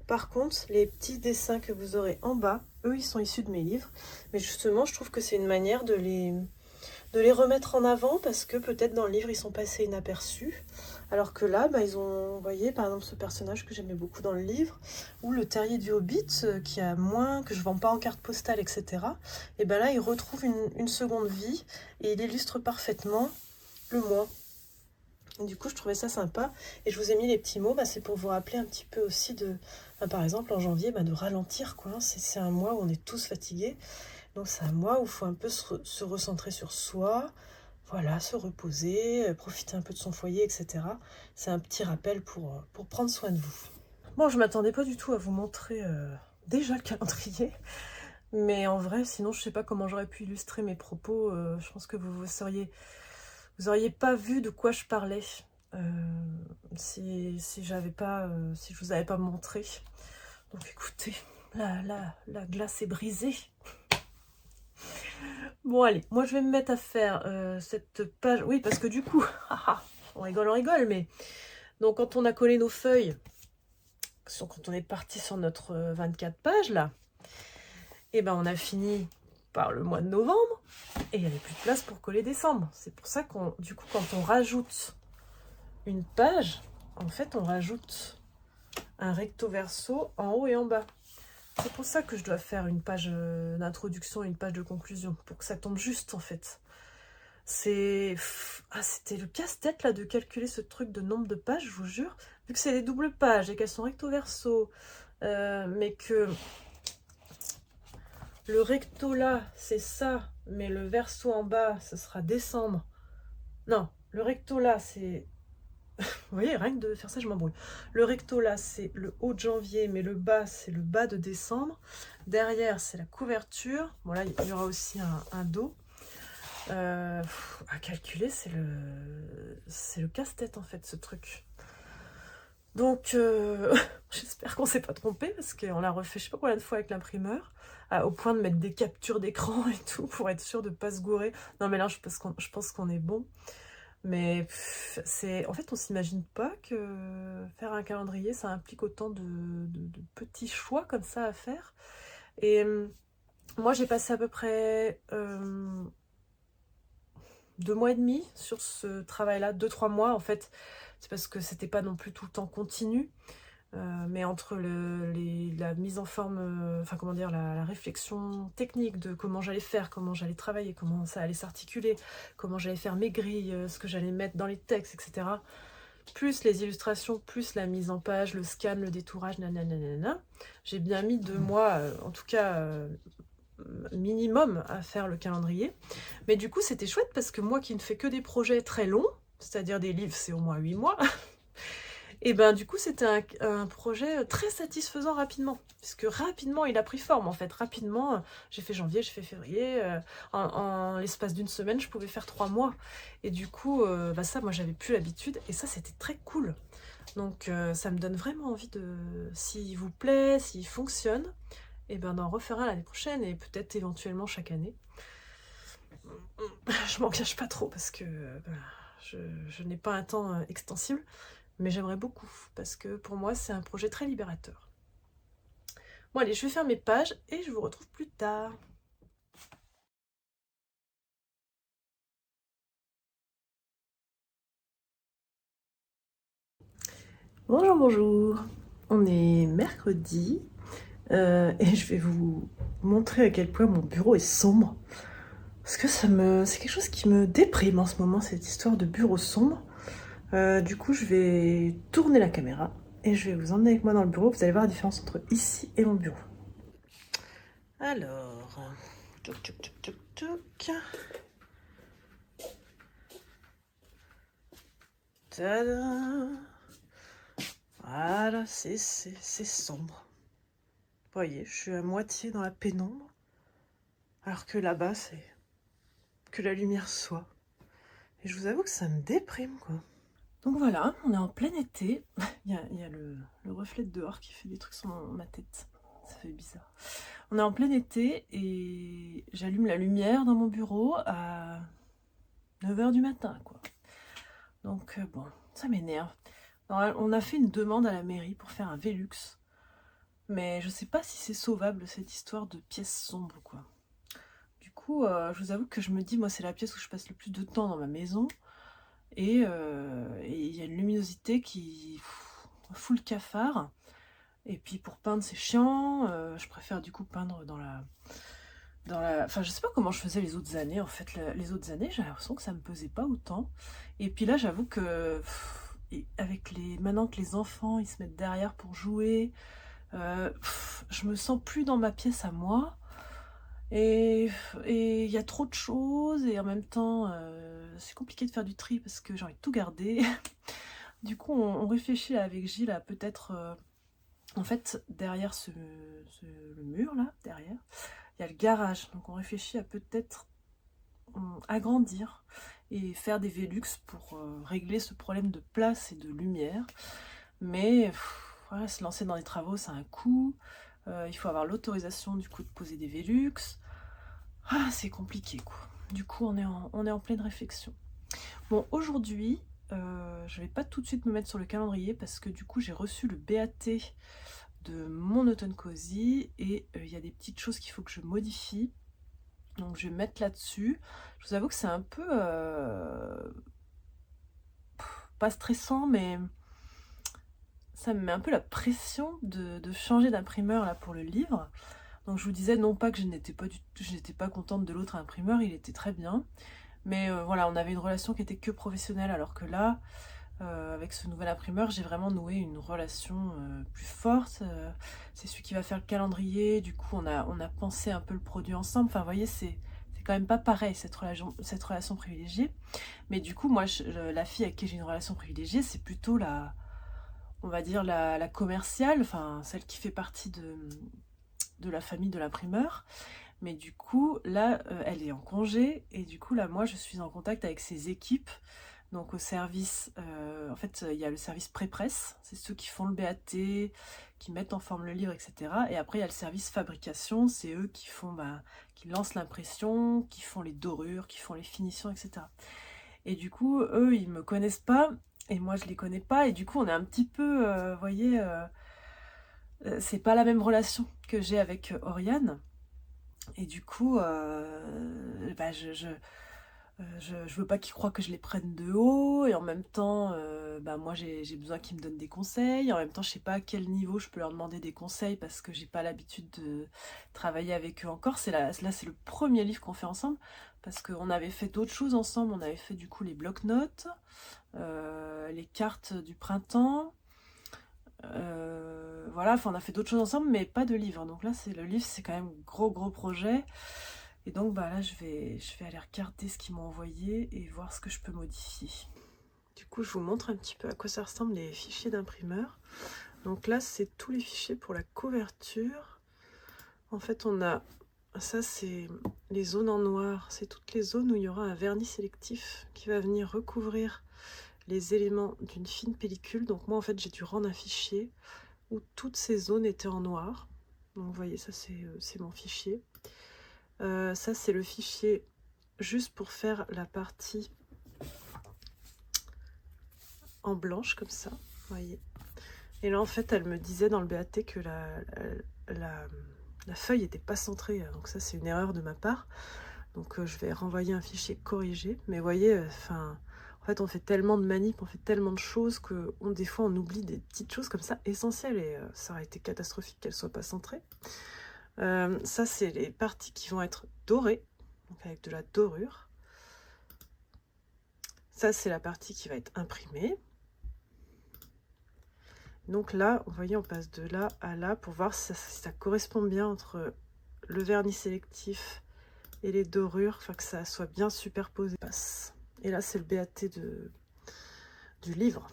Par contre, les petits dessins que vous aurez en bas, eux, ils sont issus de mes livres. Mais justement, je trouve que c'est une manière de les remettre en avant parce que peut-être dans le livre, ils sont passés inaperçus. Alors que là, bah, ils ont, vous voyez, par exemple, ce personnage que j'aimais beaucoup dans le livre, ou le terrier du Hobbit, qui a moins, que je vends pas en carte postale, etc. Et ben là, il retrouve une seconde vie, et il illustre parfaitement le mois. Et du coup, je trouvais ça sympa. Et je vous ai mis les petits mots, c'est pour vous rappeler un petit peu aussi de, par exemple, en janvier, de ralentir, quoi. C'est un mois où on est tous fatigués. Donc c'est un mois où il faut un peu se recentrer sur soi, voilà, se reposer, profiter un peu de son foyer, etc. C'est un petit rappel pour prendre soin de vous. Bon, je m'attendais pas du tout à vous montrer déjà le calendrier, mais en vrai, sinon je sais pas comment j'aurais pu illustrer mes propos. Je pense que vous auriez pas vu de quoi je parlais si je vous avais pas montré. Donc écoutez, la glace est brisée. Bon allez, moi je vais me mettre à faire cette page. Oui, parce que du coup, on rigole, mais donc quand on a collé nos feuilles, quand on est parti sur notre 24 pages là, et ben on a fini par le mois de novembre et il n'y avait plus de place pour coller décembre. C'est pour ça du coup quand on rajoute une page, en fait on rajoute un recto verso en haut et en bas. C'est pour ça que je dois faire une page d'introduction et une page de conclusion, pour que ça tombe juste en fait. C'était le casse-tête là de calculer ce truc de nombre de pages, je vous jure. Vu que c'est des doubles pages et qu'elles sont recto verso, mais que le recto là c'est ça, mais le verso en bas ce sera décembre. Non, le recto là c'est... Vous voyez, rien que de faire ça, je m'embrouille. Le recto là, c'est le haut de janvier, mais le bas, c'est le bas de décembre. Derrière, c'est la couverture. Bon, là, il y aura aussi un dos. À calculer, c'est le casse-tête, en fait, ce truc. Donc, j'espère qu'on s'est pas trompé, parce qu'on l'a refait, je sais pas combien de fois avec l'imprimeur, au point de mettre des captures d'écran et tout, pour être sûr de pas se gourer. Non, mais là, je pense qu'on est bon. Mais en fait, on s'imagine pas que faire un calendrier, ça implique autant de petits choix comme ça à faire. Et moi, j'ai passé à peu près 2 mois et demi sur ce travail-là, 2-3 mois en fait. C'est parce que c'était pas non plus tout le temps continu. Mais entre la mise en forme, enfin comment dire, la réflexion technique de comment j'allais faire, comment j'allais travailler, comment ça allait s'articuler, comment j'allais faire mes grilles, ce que j'allais mettre dans les textes, etc. Plus les illustrations, plus la mise en page, le scan, le détourage, nanana. J'ai bien mis 2 mois, en tout cas minimum, à faire le calendrier. Mais du coup, c'était chouette parce que moi qui ne fais que des projets très longs, c'est-à-dire des livres, c'est au moins 8 mois, et ben du coup c'était un projet très satisfaisant rapidement, puisque rapidement il a pris forme en fait, rapidement j'ai fait janvier, j'ai fait février, en l'espace d'une semaine je pouvais faire 3 mois, et du coup ça moi j'avais plus l'habitude, et ça c'était très cool, donc ça me donne vraiment envie de, s'il vous plaît, s'il fonctionne, et ben d'en refaire un l'année prochaine, et peut-être éventuellement chaque année. Je m'engage pas trop parce que je n'ai pas un temps extensible, mais j'aimerais beaucoup, parce que pour moi, c'est un projet très libérateur. Bon allez, je vais faire mes pages et je vous retrouve plus tard. Bonjour, bonjour. On est mercredi et je vais vous montrer à quel point mon bureau est sombre. Parce que c'est quelque chose qui me déprime en ce moment, cette histoire de bureau sombre. Du coup, je vais tourner la caméra et je vais vous emmener avec moi dans le bureau. Vous allez voir la différence entre ici et mon bureau. Alors, tchouk tchouk tchouk tchouk tchouk. Tada! Voilà, c'est sombre. Vous voyez, je suis à moitié dans la pénombre, alors que là-bas, c'est que la lumière soit. Et je vous avoue que ça me déprime, quoi. Donc voilà, on est en plein été. Il y a le reflet de dehors qui fait des trucs sur ma tête. Ça fait bizarre. On est en plein été et j'allume la lumière dans mon bureau à 9h du matin, quoi. Donc bon, ça m'énerve. On a fait une demande à la mairie pour faire un Velux, mais je sais pas si c'est sauvable cette histoire de pièce sombre, quoi. Du coup, je vous avoue que je me dis, moi c'est la pièce où je passe le plus de temps dans ma maison, et il y a une luminosité qui fout le cafard. Et puis pour peindre c'est chiant, je préfère du coup peindre dans Enfin, je sais pas comment je faisais les autres années. En fait, les autres années, j'ai l'impression que ça me pesait pas autant. Et puis là, j'avoue que maintenant que les enfants ils se mettent derrière pour jouer, je me sens plus dans ma pièce à moi. Et il y a trop de choses et en même temps, c'est compliqué de faire du tri parce que j'ai envie de tout garder. Du coup, on réfléchit là, avec Gilles à peut-être, en fait, derrière le mur là, derrière, il y a le garage. Donc on réfléchit à peut-être agrandir et faire des Velux pour régler ce problème de place et de lumière. Mais voilà, se lancer dans les travaux, ça a un coût. Il faut avoir l'autorisation du coup de poser des Velux. Ah, c'est compliqué quoi. Du coup, on est en pleine réflexion. Bon, aujourd'hui, je vais pas tout de suite me mettre sur le calendrier parce que du coup, j'ai reçu le BAT de mon automne cosy et il y a des petites choses qu'il faut que je modifie. Donc, je vais me mettre là-dessus. Je vous avoue que c'est un peu pas stressant, mais ça me met un peu la pression de changer d'imprimeur là pour le livre. Donc je vous disais non pas que je n'étais pas contente de l'autre imprimeur, il était très bien. Mais voilà, on avait une relation qui était que professionnelle, alors que là, avec ce nouvel imprimeur, j'ai vraiment noué une relation plus forte. C'est celui qui va faire le calendrier, du coup on a pensé un peu le produit ensemble. Enfin vous voyez, c'est quand même pas pareil cette relation privilégiée. Mais du coup, moi, la fille avec qui j'ai une relation privilégiée, c'est plutôt on va dire la commerciale, enfin celle qui fait partie de la famille de l'imprimeur. Mais du coup, là, elle est en congé. Et du coup, là, moi, je suis en contact avec ses équipes. Donc au service, en fait, il y a le service pré-presse. C'est ceux qui font le BAT, qui mettent en forme le livre, etc. Et après, il y a le service fabrication. C'est eux qui qui lancent l'impression, qui font les dorures, qui font les finitions, etc. Et du coup, eux, ils me connaissent pas. Et moi, je les connais pas. Et du coup, on est un petit peu, vous voyez, c'est pas la même relation que j'ai avec Oriane. Et du coup, je veux pas qu'ils croient que je les prenne de haut. Et en même temps, moi, j'ai besoin qu'ils me donnent des conseils. En même temps, je sais pas à quel niveau je peux leur demander des conseils parce que j'ai pas l'habitude de travailler avec eux encore. Là, c'est le premier livre qu'on fait ensemble parce qu'on avait fait d'autres choses ensemble. On avait fait du coup les bloc-notes, les cartes du printemps. Voilà, enfin on a fait d'autres choses ensemble, mais pas de livre. Donc là, le livre, c'est quand même gros projet. Et donc là, je vais aller regarder ce qu'ils m'ont envoyé et voir ce que je peux modifier. Du coup, je vous montre un petit peu à quoi ça ressemble les fichiers d'imprimeur. Donc là, c'est tous les fichiers pour la couverture. En fait, ça, c'est les zones en noir. C'est toutes les zones où il y aura un vernis sélectif qui va venir recouvrir les éléments d'une fine pellicule. Donc moi, en fait, j'ai dû rendre un fichier où toutes ces zones étaient en noir. Donc vous voyez, ça, c'est mon fichier. Ça, c'est le fichier juste pour faire la partie en blanche, comme ça, vous voyez. Et là, en fait, elle me disait dans le BAT que la feuille n'était pas centrée. Donc ça, c'est une erreur de ma part. Donc je vais renvoyer un fichier corrigé. Mais vous voyez, en fait, on fait tellement de manips, on fait tellement de choses que des fois, on oublie des petites choses comme ça essentielles. Et ça aurait été catastrophique qu'elles ne soient pas centrées. Ça, c'est les parties qui vont être dorées, donc avec de la dorure. Ça, c'est la partie qui va être imprimée. Donc là, vous voyez, on passe de là à là pour voir si ça correspond bien entre le vernis sélectif et les dorures, enfin que ça soit bien superposé. Et là, c'est le BAT du livre.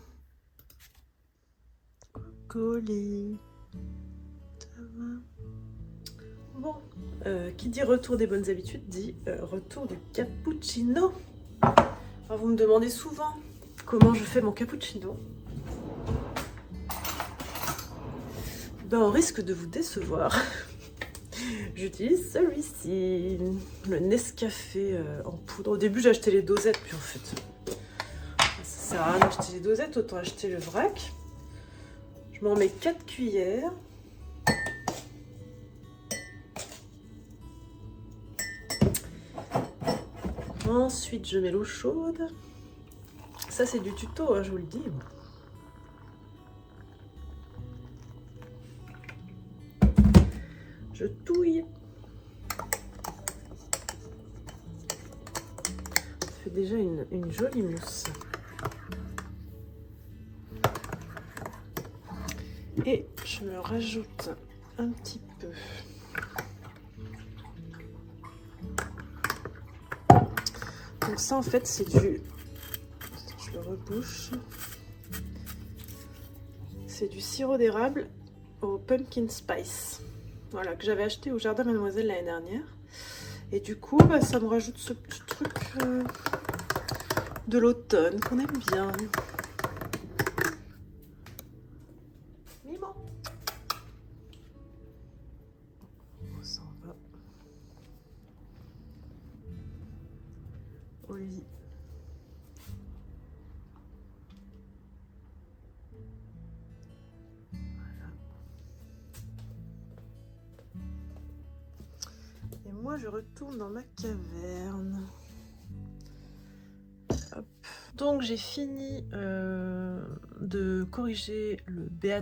Colis. Bon, qui dit retour des bonnes habitudes dit retour du cappuccino. Alors, vous me demandez souvent comment je fais mon cappuccino. On risque de vous décevoir. J'utilise celui-ci, le Nescafé en poudre. Au début, j'ai acheté les dosettes, puis en fait, ça sert à rien d'acheter les dosettes, autant acheter le vrac. Je m'en mets 4 cuillères. Ensuite, je mets l'eau chaude. Ça, c'est du tuto, hein, je vous le dis. Je touille. fait déjà une jolie mousse. Et je me rajoute un petit peu. Donc ça en fait c'est du... Je le rebouche. C'est du sirop d'érable au pumpkin spice. Voilà, que j'avais acheté au Jardin Mademoiselle l'année dernière. Et du coup, bah, ça me rajoute ce petit truc de l'automne qu'on aime bien. Mimo. On s'en va au lit. Et moi, je retourne dans ma caverne. Hop. Donc, j'ai fini de corriger le BAT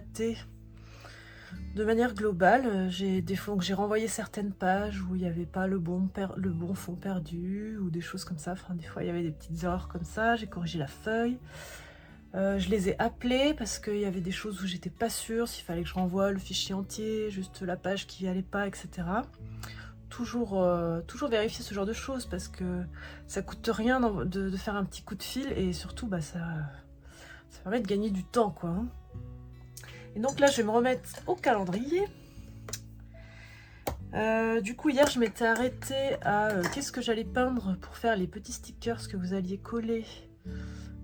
de manière globale. J'ai renvoyé certaines pages où il n'y avait pas le bon fond perdu ou des choses comme ça. Enfin, des fois, il y avait des petites erreurs comme ça. J'ai corrigé la feuille. Je les ai appelés parce qu'il y avait des choses où j'étais pas sûre s'il fallait que je renvoie le fichier entier, juste la page qui allait pas, etc. Toujours vérifier ce genre de choses parce que ça coûte rien de faire un petit coup de fil et surtout bah, ça permet de gagner du temps quoi. Et donc là je vais me remettre au calendrier. Du coup hier je m'étais arrêtée à qu'est-ce que j'allais peindre pour faire les petits stickers que vous alliez coller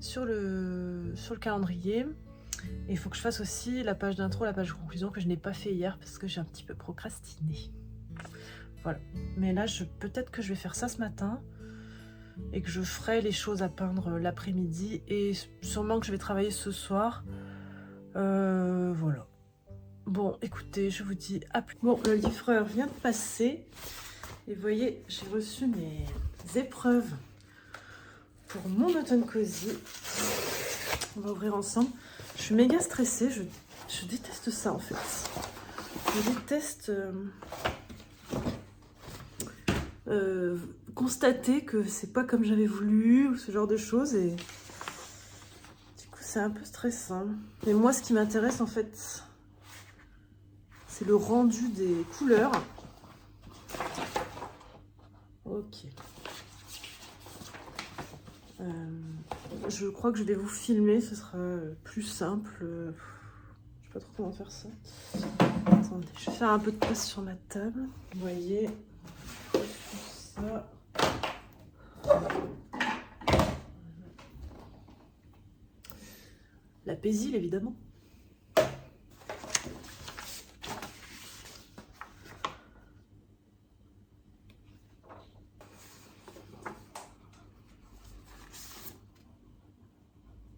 sur le calendrier. Et il faut que je fasse aussi la page d'intro, la page de conclusion que je n'ai pas fait hier parce que j'ai un petit peu procrastiné. Voilà, mais là peut-être que je vais faire ça ce matin et que je ferai les choses à peindre l'après-midi et sûrement que je vais travailler ce soir. Voilà. Bon, écoutez, je vous dis à plus. Bon, le livreur vient de passer et vous voyez, j'ai reçu mes épreuves pour mon automne cosy. On va ouvrir ensemble. Je suis méga stressée, je déteste ça en fait. Je déteste constater que c'est pas comme j'avais voulu ou ce genre de choses et du coup c'est un peu stressant. Mais moi ce qui m'intéresse en fait c'est le rendu des couleurs. Ok. Je crois que je vais vous filmer, ce sera plus simple. Je sais pas trop comment faire ça. Attendez, je vais faire un peu de place sur ma table. Vous voyez, ça. La Pézil, évidemment.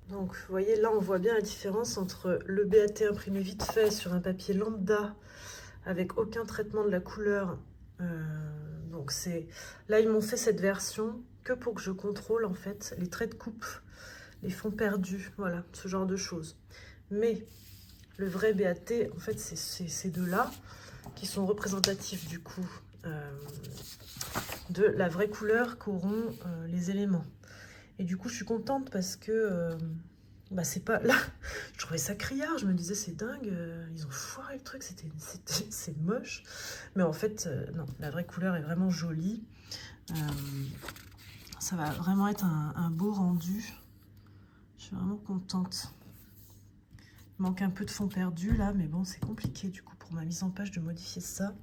Donc, vous voyez, là, on voit bien la différence entre le BAT imprimé vite fait sur un papier lambda avec aucun traitement de la couleur. Donc, là, ils m'ont fait cette version que pour que je contrôle, en fait, les traits de coupe, les fonds perdus, voilà, ce genre de choses. Mais le vrai BAT, en fait, c'est ces deux-là qui sont représentatifs, du coup, de la vraie couleur qu'auront les éléments. Et du coup, je suis contente parce que bah, c'est pas là. Je trouvais ça criard. Je me disais, c'est dingue. Ils ont foiré le truc. C'est moche. Mais en fait, non. La vraie couleur est vraiment jolie. Ça va vraiment être un beau rendu. Je suis vraiment contente. Il manque un peu de fond perdu là. Mais bon, c'est compliqué du coup pour ma mise en page de modifier ça.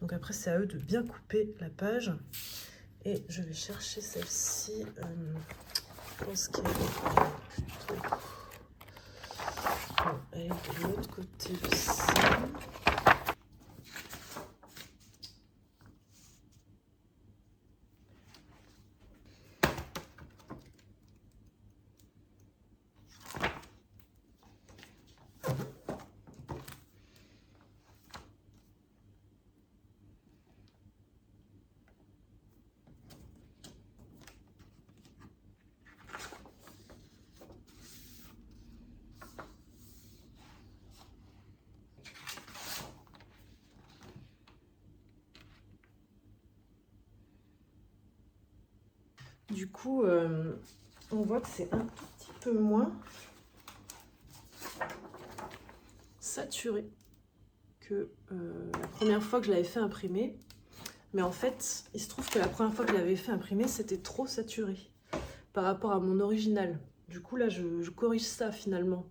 Donc après, c'est à eux de bien couper la page. Et je vais chercher celle-ci. Je pense qu'elle est plutôt... Bon, elle est de l'autre côté aussi. Du coup, on voit que c'est un tout petit peu moins saturé que la première fois que je l'avais fait imprimer. Mais en fait, il se trouve que la première fois que je l'avais fait imprimer, c'était trop saturé par rapport à mon original. Du coup, là, je corrige ça finalement.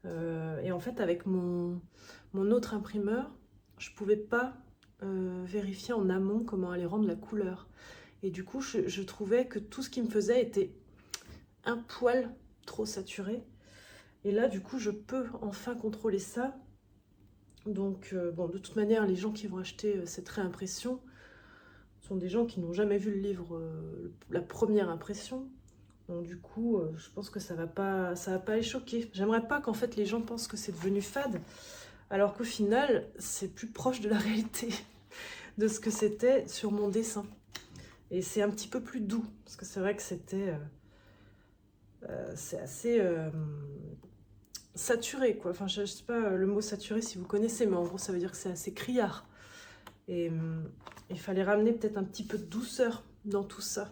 Et en fait, avec mon autre imprimeur, je pouvais pas vérifier en amont comment allait rendre la couleur. Et du coup, je trouvais que tout ce qui me faisait était un poil trop saturé. Et là, du coup, je peux enfin contrôler ça. Donc, bon, de toute manière, les gens qui vont acheter cette réimpression sont des gens qui n'ont jamais vu le livre, la première impression. Donc du coup, je pense que ça va pas les choquer. J'aimerais pas qu'en fait les gens pensent que c'est devenu fade, alors qu'au final, c'est plus proche de la réalité de ce que c'était sur mon dessin. Et c'est un petit peu plus doux, parce que c'est vrai que c'était... c'est assez saturé, quoi. Enfin, je sais pas le mot saturé si vous connaissez, mais en gros, ça veut dire que c'est assez criard. Et il fallait ramener peut-être un petit peu de douceur dans tout ça.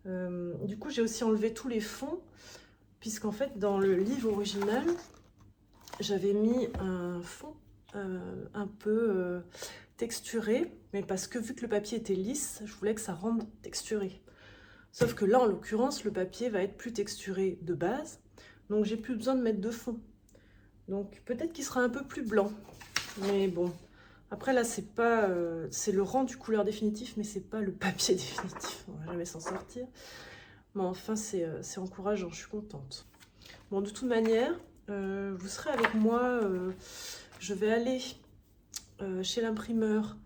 Du coup, j'ai aussi enlevé tous les fonds, puisqu'en fait, dans le livre original, j'avais mis un fond un peu texturé, mais parce que vu que le papier était lisse, je voulais que ça rende texturé. Sauf que là, en l'occurrence, le papier va être plus texturé de base, donc j'ai plus besoin de mettre de fond. Donc peut-être qu'il sera un peu plus blanc, mais bon. Après là, c'est pas, c'est le rendu couleur définitif, mais c'est pas le papier définitif. On va jamais s'en sortir. Mais enfin, c'est encourageant, je suis contente. Bon, de toute manière, vous serez avec moi. Je vais aller chez l'imprimeur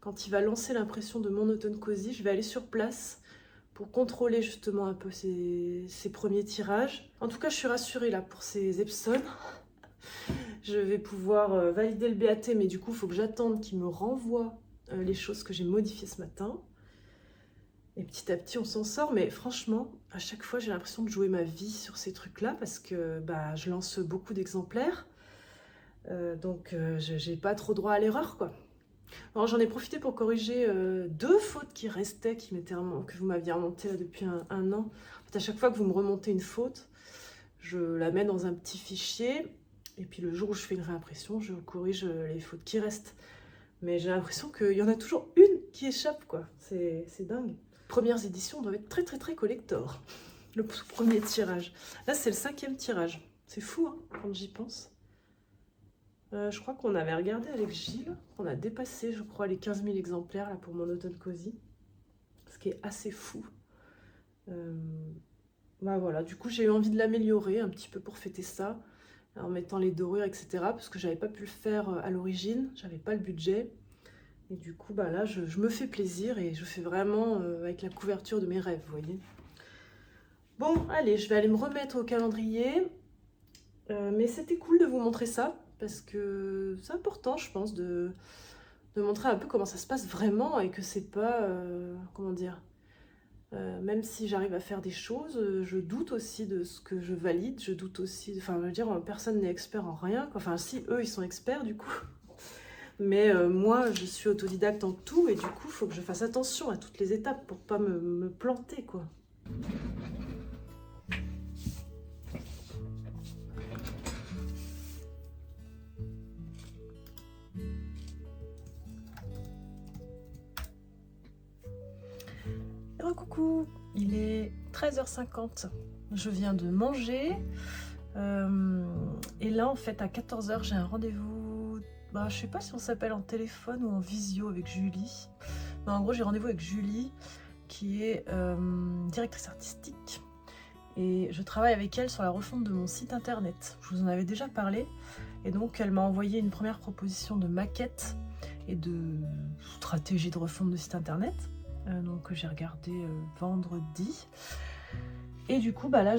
quand il va lancer l'impression de mon automne cosy. Je vais aller sur place pour contrôler justement un peu ces premiers tirages. En tout cas, je suis rassurée là pour ces Epson. Je vais pouvoir valider le BAT, mais du coup, il faut que j'attende qu'il me renvoie les choses que j'ai modifiées ce matin. Et petit à petit, on s'en sort. Mais franchement, à chaque fois, j'ai l'impression de jouer ma vie sur ces trucs-là parce que bah, je lance beaucoup d'exemplaires. Donc, j'ai pas trop droit à l'erreur, quoi. Alors, j'en ai profité pour corriger 2 fautes qui restaient, que vous m'aviez remontées là, depuis un an. En fait, à chaque fois que vous me remontez une faute, je la mets dans un petit fichier. Et puis le jour où je fais une réimpression, je corrige les fautes qui restent. Mais j'ai l'impression qu'il y en a toujours une qui échappe, quoi. C'est dingue. Premières éditions doivent être très très très collector. Le premier tirage. Là, c'est le 5e tirage. C'est fou, hein, quand j'y pense. Je crois qu'on avait regardé avec Gilles. On a dépassé, je crois, les 15 000 exemplaires là, pour mon automne cosy. Ce qui est assez fou. Bah voilà, du coup, j'ai eu envie de l'améliorer un petit peu pour fêter ça. En mettant les dorures, etc. Parce que j'avais pas pu le faire à l'origine, j'avais pas le budget. Et du coup, bah là, je me fais plaisir et je fais vraiment avec la couverture de mes rêves, vous voyez. Bon, allez, je vais aller me remettre au calendrier. Mais c'était cool de vous montrer ça, parce que c'est important, je pense, de montrer un peu comment ça se passe vraiment et que c'est pas, comment dire... même si j'arrive à faire des choses, je doute aussi de ce que je valide, je doute aussi, enfin, je veux dire, personne n'est expert en rien, quoi. Enfin, si, eux, ils sont experts, du coup. Mais moi, je suis autodidacte en tout, et du coup, il faut que je fasse attention à toutes les étapes pour pas me planter, quoi. Coucou, il est 13h50, je viens de manger et là en fait à 14h j'ai un rendez-vous, bah, je sais pas si on s'appelle en téléphone ou en visio avec Julie, mais en gros j'ai rendez-vous avec Julie qui est directrice artistique et je travaille avec elle sur la refonte de mon site internet. Je vous en avais déjà parlé et donc elle m'a envoyé une première proposition de maquette et de stratégie de refonte de site internet. Donc j'ai regardé vendredi et du coup bah là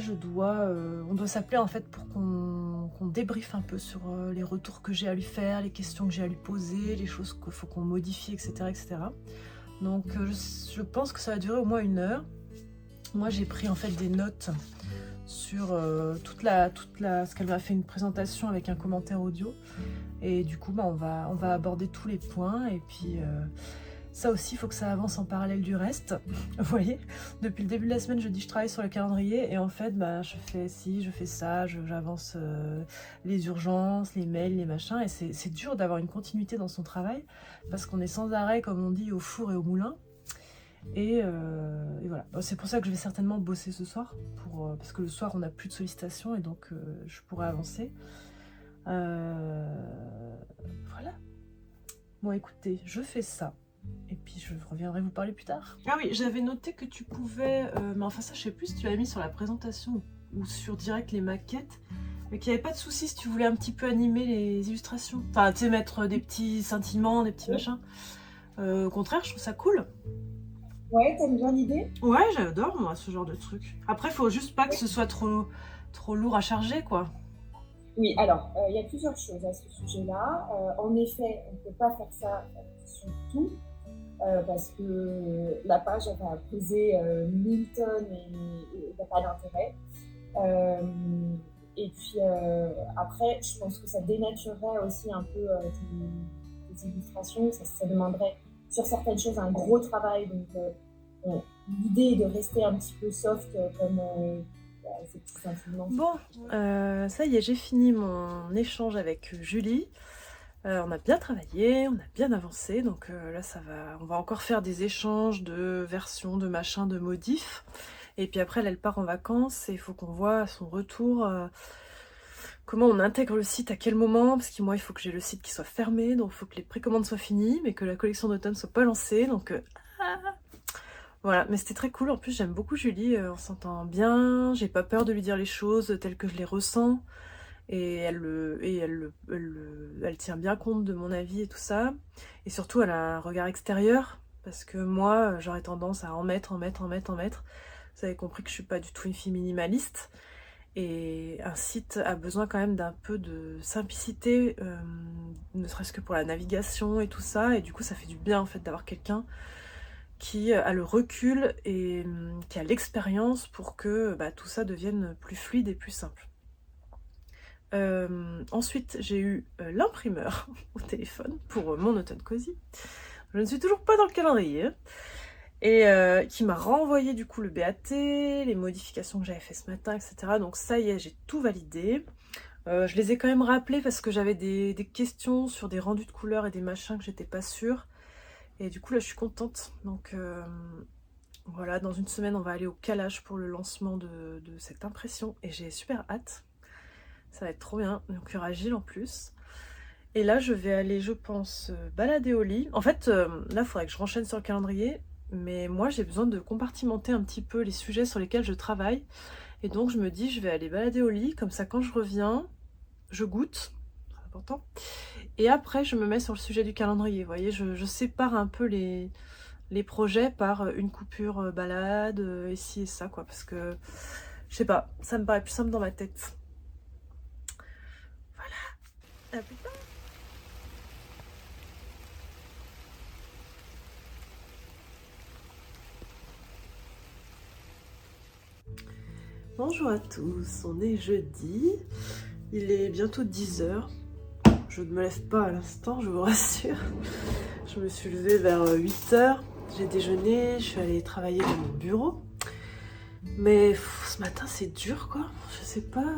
on doit s'appeler en fait pour qu'on débriefe un peu sur les retours que j'ai à lui faire, les questions que j'ai à lui poser, les choses qu'il faut qu'on modifie, etc. Donc je pense que ça va durer au moins 1 heure. Moi j'ai pris en fait des notes sur ce qu'elle m'a fait une présentation avec un commentaire audio et du coup bah, on va aborder tous les points et puis Ça aussi, il faut que ça avance en parallèle du reste. Vous voyez, depuis le début de la semaine, je dis je travaille sur le calendrier et en fait, bah, je fais ci, je fais ça, j'avance les urgences, les mails, les machins. Et c'est dur d'avoir une continuité dans son travail parce qu'on est sans arrêt, comme on dit, au four et au moulin. Et voilà, c'est pour ça que je vais certainement bosser ce soir, parce que le soir, on n'a plus de sollicitations et donc je pourrais avancer. Voilà. Bon, écoutez, je fais ça. Et puis je reviendrai vous parler plus tard. Ah oui, j'avais noté que tu pouvais... mais enfin ça, je sais plus si tu l'avais mis sur la présentation ou sur direct les maquettes. Mais qu'il n'y avait pas de souci si tu voulais un petit peu animer les illustrations. Enfin, tu sais, mettre des petits scintillements, des petits machins. Au contraire, je trouve ça cool.
Ouais, t'aimes bien l'idée?
Ouais, j'adore moi ce genre de truc. Après, faut juste pas que ce soit trop lourd à charger, quoi.
Oui, alors, il y a plusieurs choses à ce sujet-là. En effet, on ne peut pas faire ça sur tout, parce que la page, elle va peser 1000 tonnes et il n'y a pas d'intérêt. Et puis, après, je pense que ça dénaturerait aussi un peu tes illustrations. Ça demanderait, sur certaines choses, un gros travail. Donc, l'idée est de rester un petit peu soft, comme... ces petits sentiments.
Bon, ça y est, j'ai fini mon échange avec Julie. On a bien travaillé, on a bien avancé, donc là ça va. On va encore faire des échanges de versions, de machins, de modifs. Et puis après, elle part en vacances et il faut qu'on voit à son retour comment on intègre le site, à quel moment, parce que moi il faut que j'ai le site qui soit fermé, donc il faut que les précommandes soient finies, mais que la collection d'automne soit pas lancée, donc voilà, mais c'était très cool. En plus, j'aime beaucoup Julie, on s'entend bien, j'ai pas peur de lui dire les choses telles que je les ressens, et elle tient bien compte de mon avis et tout ça, et surtout elle a un regard extérieur, parce que moi j'aurais tendance à en mettre. Vous avez compris que je suis pas du tout une fille minimaliste, et un site a besoin quand même d'un peu de simplicité, ne serait-ce que pour la navigation et tout ça, et du coup ça fait du bien en fait d'avoir quelqu'un qui a le recul et qui a l'expérience pour que tout ça devienne plus fluide et plus simple. Ensuite, j'ai eu l'imprimeur au téléphone pour mon automne cosy. Je ne suis toujours pas dans le calendrier. Et qui m'a renvoyé du coup le BAT, les modifications que j'avais fait ce matin, etc. Donc ça y est, j'ai tout validé. Je les ai quand même rappelés parce que j'avais des questions sur des rendus de couleurs et des machins que j'étais pas sûre. Et du coup là je suis contente. Donc voilà, dans une semaine on va aller au calage pour le lancement de cette impression. Et j'ai super hâte. Ça va être trop bien. Donc il y aura Gilles en plus. Et là je vais aller, je pense, balader au lit. En fait là il faudrait que je renchaîne sur le calendrier. Mais moi j'ai besoin de compartimenter un petit peu les sujets sur lesquels je travaille. Et donc je me dis je vais aller balader au lit. Comme ça quand je reviens, je goûte. C'est important. Et après, je me mets sur le sujet du calendrier. Vous voyez, je sépare un peu les projets par une coupure balade, et ci et ça, quoi. Parce que, je sais pas, ça me paraît plus simple dans ma tête. Voilà. À plus tard. Bonjour à tous, on est jeudi. Il est bientôt 10h. Je ne me lève pas à l'instant, je vous rassure. Je me suis levée vers 8h, j'ai déjeuné, je suis allée travailler dans mon bureau. Mais ce matin c'est dur quoi, je sais pas.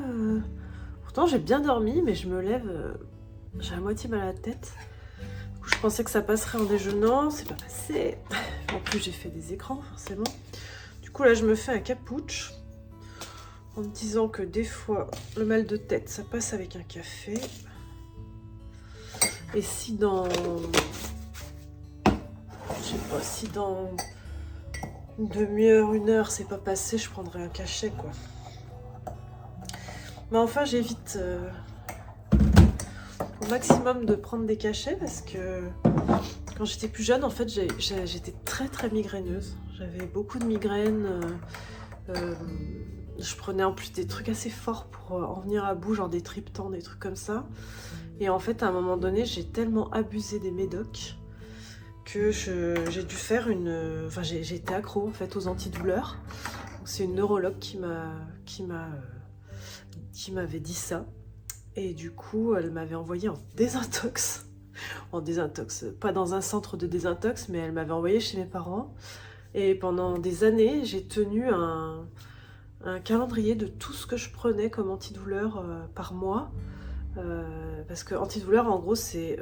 Pourtant j'ai bien dormi, mais je me lève, j'ai à moitié mal à la tête. Du coup, je pensais que ça passerait en déjeunant, c'est pas passé. En plus j'ai fait des écrans forcément. Du coup là je me fais un cappuccino en me disant que des fois le mal de tête ça passe avec un café. Et si dans... Je sais pas, si dans une demi-heure, 1 heure, c'est pas passé, je prendrai un cachet, quoi. Mais enfin, j'évite au maximum de prendre des cachets parce que quand j'étais plus jeune, en fait, j'étais très très migraineuse. J'avais beaucoup de migraines. Je prenais en plus des trucs assez forts pour en venir à bout, genre des triptans, des trucs comme ça. Et en fait, à un moment donné, j'ai tellement abusé des médocs que j'ai dû faire une... Enfin, j'ai été accro en fait aux antidouleurs. C'est une neurologue qui m'avait dit ça. Et du coup, elle m'avait envoyé en désintox. en désintox. Pas dans un centre de désintox, mais elle m'avait envoyé chez mes parents. Et pendant des années, j'ai tenu un calendrier de tout ce que je prenais comme antidouleur par mois. Parce que antidouleur, en gros, c'est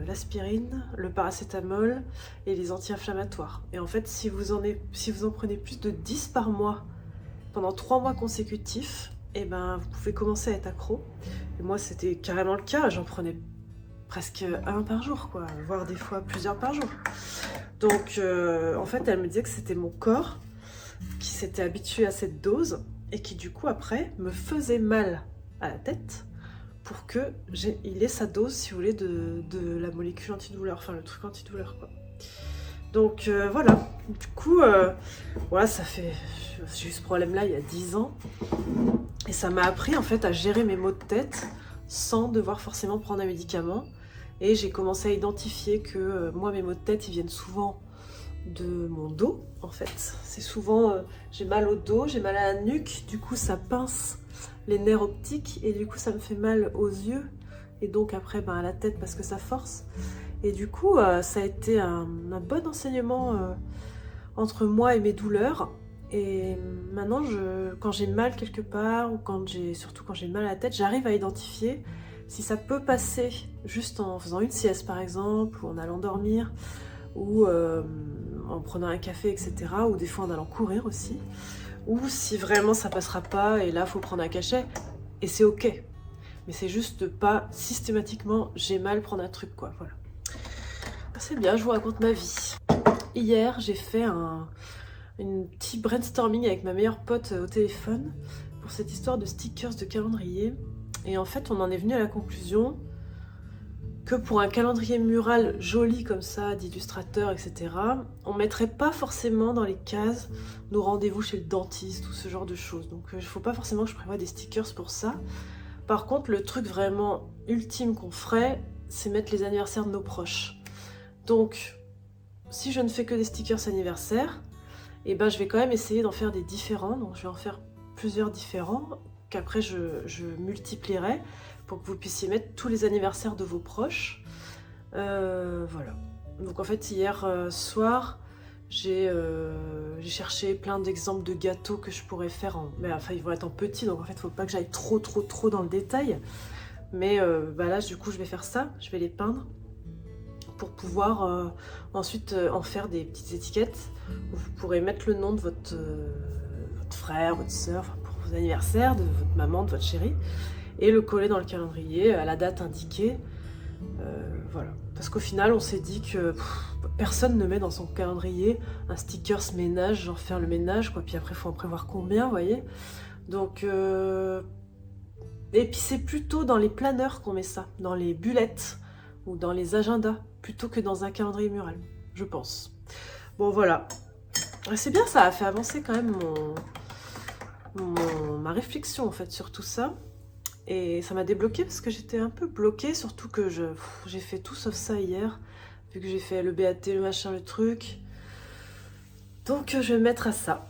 l'aspirine, le paracétamol et les anti-inflammatoires. Et en fait, si vous en prenez plus de 10 par mois pendant 3 mois consécutifs, et ben, vous pouvez commencer à être accro. Et moi, c'était carrément le cas. J'en prenais presque un par jour, quoi, voire des fois plusieurs par jour. Donc, en fait, elle me disait que c'était mon corps qui s'était habitué à cette dose et qui, du coup, après, me faisait mal à la tête pour qu'il ait sa dose, si vous voulez, de la molécule antidouleur, enfin le truc antidouleur, quoi. Donc voilà, du coup, voilà, j'ai eu ce problème-là il y a 10 ans, et ça m'a appris en fait à gérer mes maux de tête sans devoir forcément prendre un médicament, et j'ai commencé à identifier que moi, mes maux de tête, ils viennent souvent de mon dos, en fait. C'est souvent, j'ai mal au dos, j'ai mal à la nuque, du coup ça pince les nerfs optiques et du coup ça me fait mal aux yeux et donc après à la tête parce que ça force. Et du coup ça a été un bon enseignement entre moi et mes douleurs. Et maintenant quand j'ai mal quelque part ou surtout quand j'ai mal à la tête, j'arrive à identifier si ça peut passer juste en faisant une sieste par exemple, ou en allant dormir, ou en prenant un café, etc. Ou des fois en allant courir aussi. Ou si vraiment ça passera pas et là faut prendre un cachet et c'est ok. Mais c'est juste de pas systématiquement j'ai mal prendre un truc, quoi. Voilà. C'est bien, je vous raconte ma vie. Hier j'ai fait un petit brainstorming avec ma meilleure pote au téléphone pour cette histoire de stickers de calendrier. Et en fait on en est venu à la conclusion que pour un calendrier mural joli comme ça, d'illustrateur, etc., on mettrait pas forcément dans les cases nos rendez-vous chez le dentiste ou ce genre de choses. Donc il ne faut pas forcément que je prévoie des stickers pour ça. Par contre, le truc vraiment ultime qu'on ferait, c'est mettre les anniversaires de nos proches. Donc, si je ne fais que des stickers anniversaires, eh ben, je vais quand même essayer d'en faire des différents. Donc je vais en faire plusieurs différents, qu'après je multiplierai pour que vous puissiez mettre tous les anniversaires de vos proches. Voilà. Donc en fait hier soir j'ai cherché plein d'exemples de gâteaux que je pourrais faire mais enfin ils vont être en petit, donc en fait il ne faut pas que j'aille trop dans le détail, mais là du coup je vais faire ça, je vais les peindre pour pouvoir ensuite en faire des petites étiquettes où vous pourrez mettre le nom de votre frère, votre soeur, enfin, pour vos anniversaires, de votre maman, de votre chérie, et le coller dans le calendrier à la date indiquée. Voilà. Parce qu'au final, on s'est dit que personne ne met dans son calendrier un stickers ménage, genre faire le ménage, quoi. Puis après, il faut en prévoir combien, vous voyez. Donc, et puis c'est plutôt dans les planeurs qu'on met ça, dans les bullettes ou dans les agendas, plutôt que dans un calendrier mural, je pense. Bon, voilà. C'est bien, ça a fait avancer quand même ma réflexion, en fait, sur tout ça. Et ça m'a débloqué parce que j'étais un peu bloquée, surtout que j'ai fait tout sauf ça hier, vu que j'ai fait le BAT, le machin, le truc. Donc je vais me mettre à ça.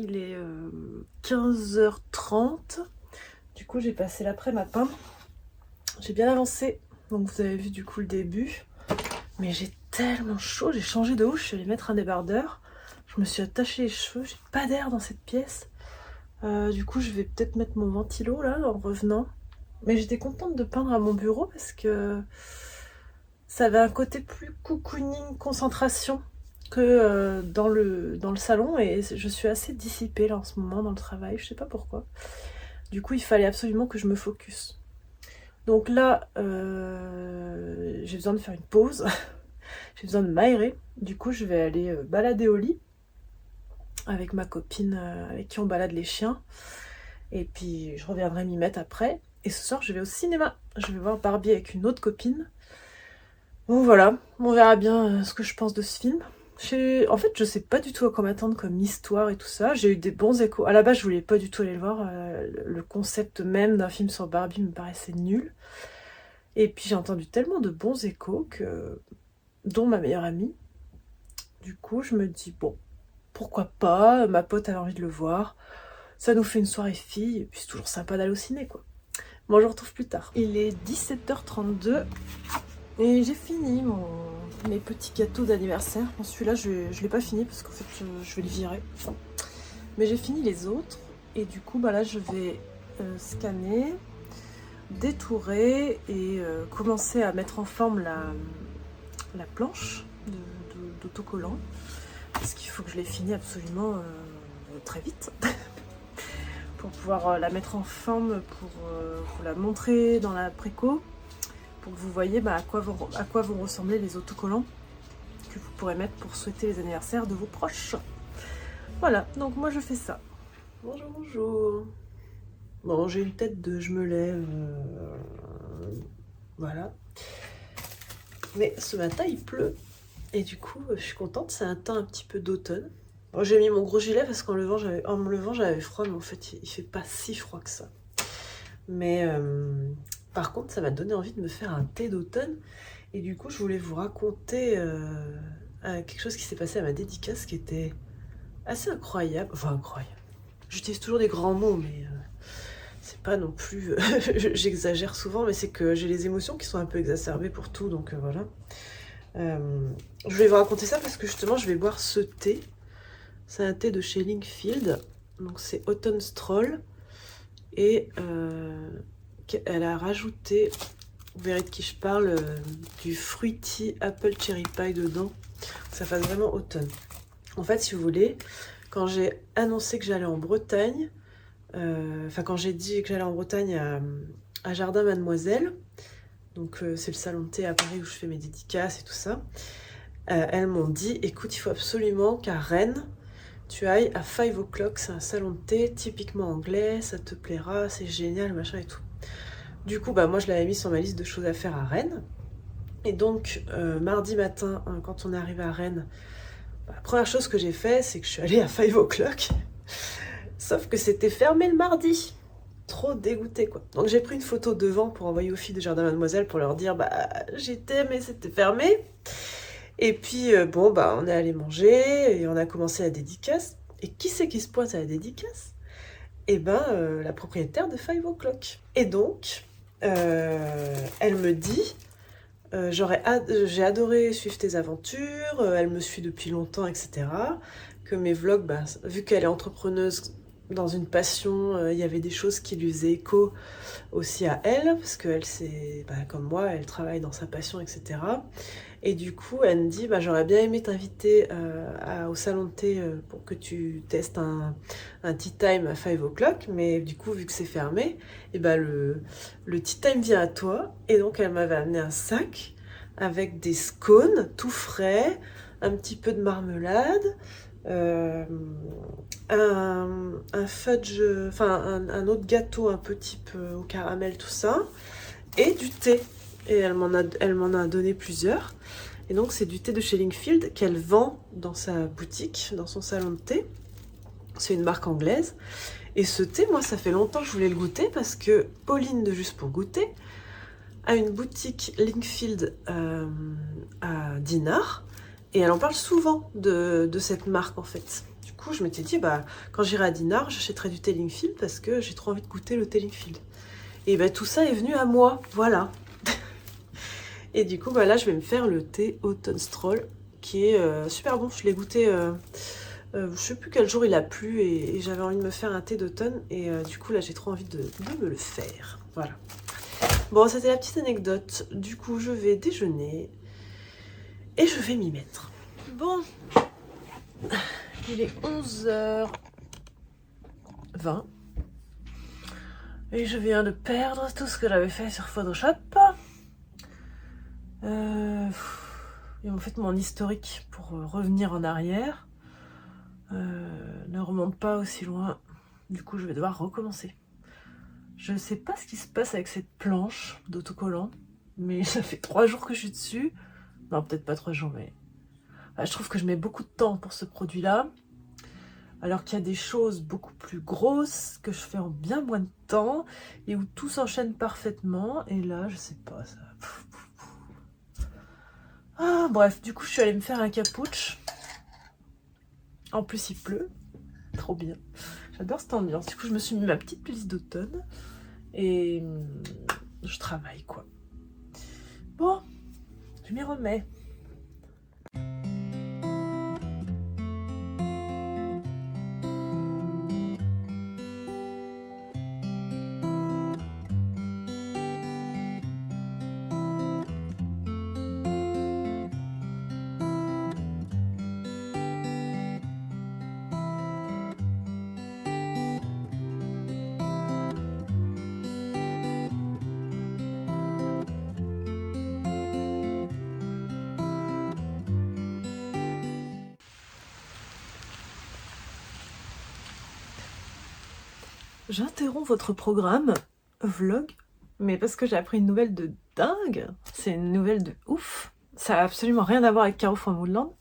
Il est 15h30. Du coup, j'ai passé l'après-midi à peindre. J'ai bien avancé. Donc, vous avez vu du coup le début. Mais j'ai tellement chaud. J'ai changé de housse. Je suis allée mettre un débardeur. Je me suis attaché les cheveux. J'ai pas d'air dans cette pièce. Du coup, je vais peut-être mettre mon ventilo là en revenant. Mais j'étais contente de peindre à mon bureau parce que ça avait un côté plus cocooning, concentration que dans le salon. Et je suis assez dissipée là en ce moment dans le travail. Je sais pas pourquoi. Du coup, il fallait absolument que je me focus. Donc là, j'ai besoin de faire une pause. J'ai besoin de m'aérer. Du coup, je vais aller balader au lit avec ma copine avec qui on balade les chiens. Et puis, je reviendrai m'y mettre après. Et ce soir, je vais au cinéma. Je vais voir Barbie avec une autre copine. Bon, voilà. On verra bien ce que je pense de ce film. En fait, je sais pas du tout à quoi m'attendre comme histoire et tout ça. J'ai eu des bons échos. À la base, je voulais pas du tout aller le voir. Le concept même d'un film sur Barbie me paraissait nul. Et puis, j'ai entendu tellement de bons échos dont ma meilleure amie. Du coup, je me dis, bon, pourquoi pas, ma pote avait envie de le voir. Ça nous fait une soirée fille, et puis c'est toujours sympa d'aller au ciné, quoi. Bon, je vous retrouve plus tard. Il est 17h32, et j'ai fini mes petits gâteaux d'anniversaire. Bon, celui-là, je l'ai pas fini, parce qu'en fait, je vais le virer. Mais j'ai fini les autres, et du coup, bah là, je vais scanner, détourer, et commencer à mettre en forme la planche d'autocollant. Parce qu'il faut que je l'ai fini absolument très vite pour pouvoir la mettre en forme, pour vous la montrer dans la préco, pour que vous voyez à quoi vont ressembler les autocollants que vous pourrez mettre pour souhaiter les anniversaires de vos proches. Voilà, donc moi je fais ça. Bonjour, bonjour. Bon, j'ai une tête de je me lève, voilà. Mais ce matin il pleut. Et du coup, je suis contente, c'est un temps un petit peu d'automne. Bon, j'ai mis mon gros gilet parce qu'en me levant, j'avais froid, mais en fait, il fait pas si froid que ça. Mais par contre, ça m'a donné envie de me faire un thé d'automne. Et du coup, je voulais vous raconter quelque chose qui s'est passé à ma dédicace qui était assez incroyable. Enfin, incroyable. J'utilise toujours des grands mots, mais c'est pas non plus... J'exagère souvent, mais c'est que j'ai les émotions qui sont un peu exacerbées pour tout, donc voilà. Je voulais vous raconter ça parce que justement je vais boire ce thé. C'est un thé de chez Linkfield, donc c'est Autumn Stroll, et elle a rajouté, vous verrez de qui je parle, du fruity apple cherry pie dedans. Ça fait vraiment automne. En fait, si vous voulez, quand j'ai annoncé que j'allais en Bretagne, quand j'ai dit que j'allais en Bretagne à Jardin Mademoiselle, donc c'est le salon de thé à Paris où je fais mes dédicaces et tout ça. Elles m'ont dit, écoute, il faut absolument qu'à Rennes, tu ailles à 5 o'clock, c'est un salon de thé typiquement anglais, ça te plaira, c'est génial, machin et tout. Du coup, moi je l'avais mis sur ma liste de choses à faire à Rennes. Et donc, mardi matin, quand on est arrivé à Rennes, la première chose que j'ai fait, c'est que je suis allée à 5 o'clock. Sauf que c'était fermé le mardi. Trop dégoûtée, quoi. Donc j'ai pris une photo devant pour envoyer aux filles de Jardin Mademoiselle pour leur dire j'étais mais c'était fermé. Et puis on est allé manger et on a commencé la dédicace. Et qui c'est qui se pointe à la dédicace? La propriétaire de 5 o'clock. Et donc elle me dit j'ai adoré suivre tes aventures, elle me suit depuis longtemps, etc. Que mes vlogs, vu qu'elle est entrepreneuse dans une passion, il y avait des choses qui lui faisaient écho aussi à elle, parce qu'elle, c'est comme moi, elle travaille dans sa passion, etc. Et du coup, elle me dit, j'aurais bien aimé t'inviter au salon de thé pour que tu testes un tea time à 5 o'clock, mais du coup, vu que c'est fermé, le tea time vient à toi. Et donc, elle m'avait amené un sac avec des scones tout frais, un petit peu de marmelade, un fudge, un autre gâteau un peu type au caramel, tout ça, et du thé. Et elle m'en a donné plusieurs. Et donc c'est du thé de chez Linkfield qu'elle vend dans sa boutique, dans son salon de thé. C'est une marque anglaise. Et ce thé, moi, ça fait longtemps que je voulais le goûter parce que Pauline de Juste pour goûter a une boutique Linkfield à Dinard. Et elle en parle souvent de cette marque, en fait. Du coup, je m'étais dit, bah, quand j'irai à Dinard, j'achèterai du Telling Field parce que j'ai trop envie de goûter le Telling Field. Et bah, tout ça est venu à moi, voilà. Et du coup, bah, là, je vais me faire le thé Autumn Stroll, qui est super bon. Je l'ai goûté, je sais plus quel jour il a plu, et j'avais envie de me faire un thé d'automne. Et du coup, là, j'ai trop envie de me le faire. Voilà. Bon, c'était la petite anecdote. Du coup, je vais déjeuner et je vais m'y mettre. Bon, il est 11h20 et je viens de perdre tout ce que j'avais fait sur Photoshop. Et en fait, mon historique pour revenir en arrière ne remonte pas aussi loin. Du coup, je vais devoir recommencer. Je ne sais pas ce qui se passe avec cette planche d'autocollant, mais ça fait 3 jours que je suis dessus. Non, peut-être pas 3 jours, mais... je trouve que je mets beaucoup de temps pour ce produit-là, alors qu'il y a des choses beaucoup plus grosses que je fais en bien moins de temps, et où tout s'enchaîne parfaitement, et là, je sais pas, ça... Ah, bref, du coup, je suis allée me faire un cappucci. En plus, il pleut. Trop bien. J'adore cette ambiance. Du coup, je me suis mis ma petite playlist d'automne. Et je travaille, quoi. Bon, je m'y remets. J'interromps votre programme vlog, mais parce que j'ai appris une nouvelle de dingue. C'est une nouvelle de ouf. Ça n'a absolument rien à voir avec Caro von Woodland.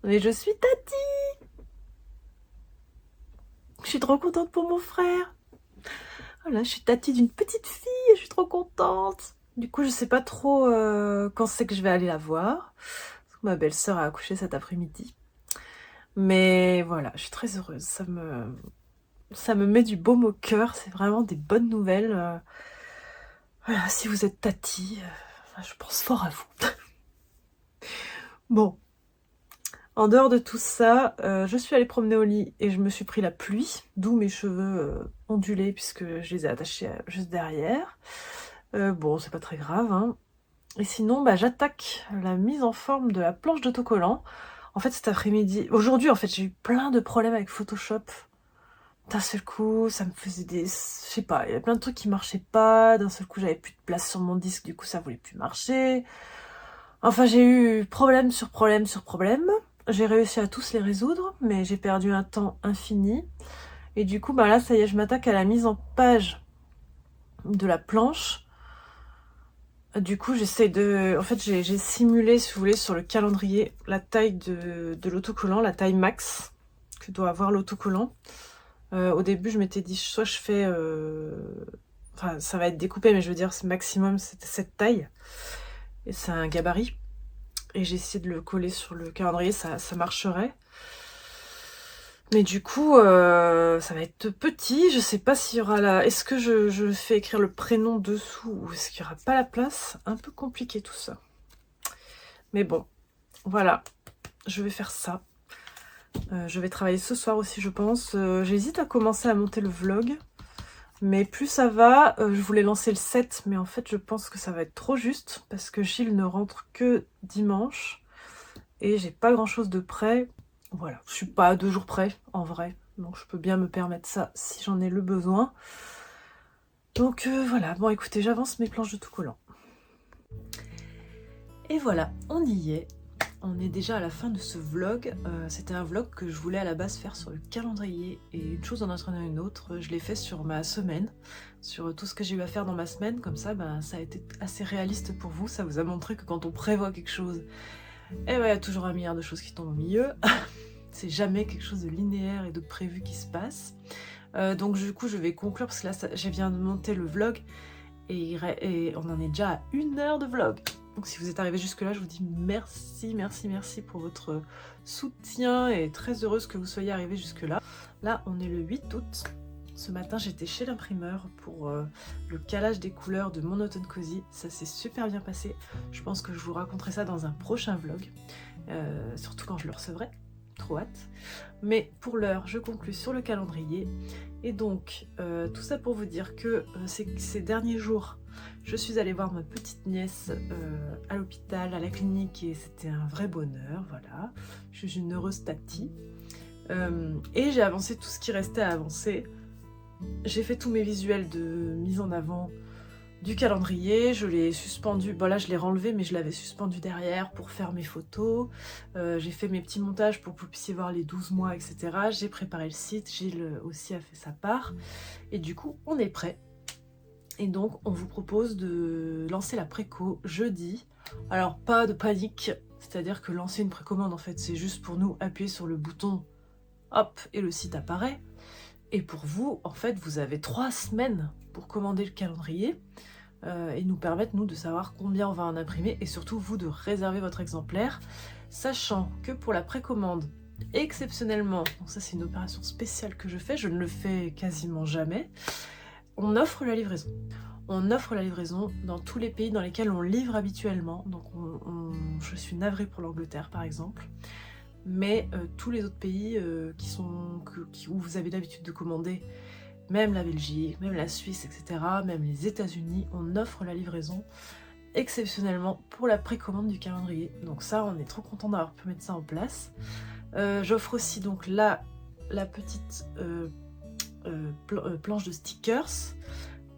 Mais je suis Tati. Je suis trop contente pour mon frère. Voilà, je suis Tati d'une petite fille et je suis trop contente. Du coup, je sais pas trop quand c'est que je vais aller la voir. Parce que ma belle-sœur a accouché cet après-midi. Mais voilà, je suis très heureuse. Ça me met du baume au cœur. C'est vraiment des bonnes nouvelles. Voilà, si vous êtes Tati, je pense fort à vous. Bon, en dehors de tout ça, je suis allée promener au lit et je me suis pris la pluie, d'où mes cheveux ondulés puisque je les ai attachés juste derrière. Bon, c'est pas très grave, hein. Et sinon, bah, j'attaque la mise en forme de la planche d'autocollant. En fait, cet après-midi, aujourd'hui, en fait, j'ai eu plein de problèmes avec Photoshop. D'un seul coup, ça me faisait des... Je sais pas, il y a plein de trucs qui marchaient pas. D'un seul coup, j'avais plus de place sur mon disque, du coup, ça voulait plus marcher. Enfin, j'ai eu problème sur problème sur problème. J'ai réussi à tous les résoudre, mais j'ai perdu un temps infini. Et du coup, bah là, ça y est, je m'attaque à la mise en page de la planche. Du coup, j'essaie de... En fait, j'ai simulé, si vous voulez, sur le calendrier, la taille de l'autocollant, la taille max que doit avoir l'autocollant. Au début, je m'étais dit, soit je fais... Enfin, ça va être découpé, mais je veux dire, c'est maximum, c'était cette taille. Et c'est un gabarit. Et j'ai essayé de le coller sur le calendrier, ça marcherait. Mais du coup, ça va être petit. Je sais pas s'il y aura la... Est-ce que je fais écrire le prénom dessous ou est-ce qu'il n'y aura pas la place? Un peu compliqué tout ça. Mais bon, voilà. Je vais faire ça. Je vais travailler ce soir aussi, je pense. J'hésite à commencer à monter le vlog. Mais plus ça va, je voulais lancer le 7, mais en fait, je pense que ça va être trop juste parce que Gilles ne rentre que dimanche. Et j'ai pas grand-chose de prêt. Voilà, je suis pas à 2 jours près, en vrai. Donc je peux bien me permettre ça si j'en ai le besoin. Donc voilà, bon écoutez, j'avance mes planches d'autocollant. Et voilà, on y est. On est déjà à la fin de ce vlog. C'était un vlog que je voulais à la base faire sur le calendrier. Et une chose en entraînant une autre, je l'ai fait sur ma semaine. Sur tout ce que j'ai eu à faire dans ma semaine. Comme ça, ben, ça a été assez réaliste pour vous. Ça vous a montré que quand on prévoit quelque chose, eh ben, il y a toujours un milliard de choses qui tombent au milieu. C'est jamais quelque chose de linéaire et de prévu qui se passe. Donc du coup, je vais conclure parce que là, je viens de monter le vlog et on en est déjà à 1 heure de vlog. Donc si vous êtes arrivé jusque-là, je vous dis merci, merci, merci pour votre soutien et très heureuse que vous soyez arrivé jusque-là. Là, on est le 8 août. Ce matin, j'étais chez l'imprimeur pour le calage des couleurs de mon automne cosy. Ça s'est super bien passé. Je pense que je vous raconterai ça dans un prochain vlog, surtout quand je le recevrai. Trop hâte. Mais pour l'heure, je conclue sur le calendrier. Et donc, tout ça pour vous dire que ces derniers jours, je suis allée voir ma petite nièce à l'hôpital, à la clinique, et c'était un vrai bonheur, voilà. Je suis une heureuse tati. Et j'ai avancé tout ce qui restait à avancer. J'ai fait tous mes visuels de mise en avant du calendrier, je l'ai suspendu, bon là je l'ai renlevé mais je l'avais suspendu derrière pour faire mes photos, j'ai fait mes petits montages pour que vous puissiez voir les 12 mois, etc. J'ai préparé le site, Gilles aussi a fait sa part, et du coup on est prêt. Et donc on vous propose de lancer la préco jeudi. Alors pas de panique, c'est-à-dire que lancer une précommande en fait c'est juste pour nous appuyer sur le bouton, hop, et le site apparaît. Et pour vous, en fait, vous avez 3 semaines pour commander le calendrier et nous permettre, nous, de savoir combien on va en imprimer et surtout, vous, de réserver votre exemplaire, sachant que pour la précommande, exceptionnellement, donc ça c'est une opération spéciale que je fais, je ne le fais quasiment jamais, on offre la livraison. On offre la livraison dans tous les pays dans lesquels on livre habituellement, donc je suis navrée pour l'Angleterre par exemple, mais tous les autres pays où vous avez l'habitude de commander, même la Belgique, même la Suisse, etc., même les États-Unis, on offre la livraison exceptionnellement pour la précommande du calendrier. Donc ça, on est trop content d'avoir pu mettre ça en place. J'offre aussi donc là la petite planche de stickers.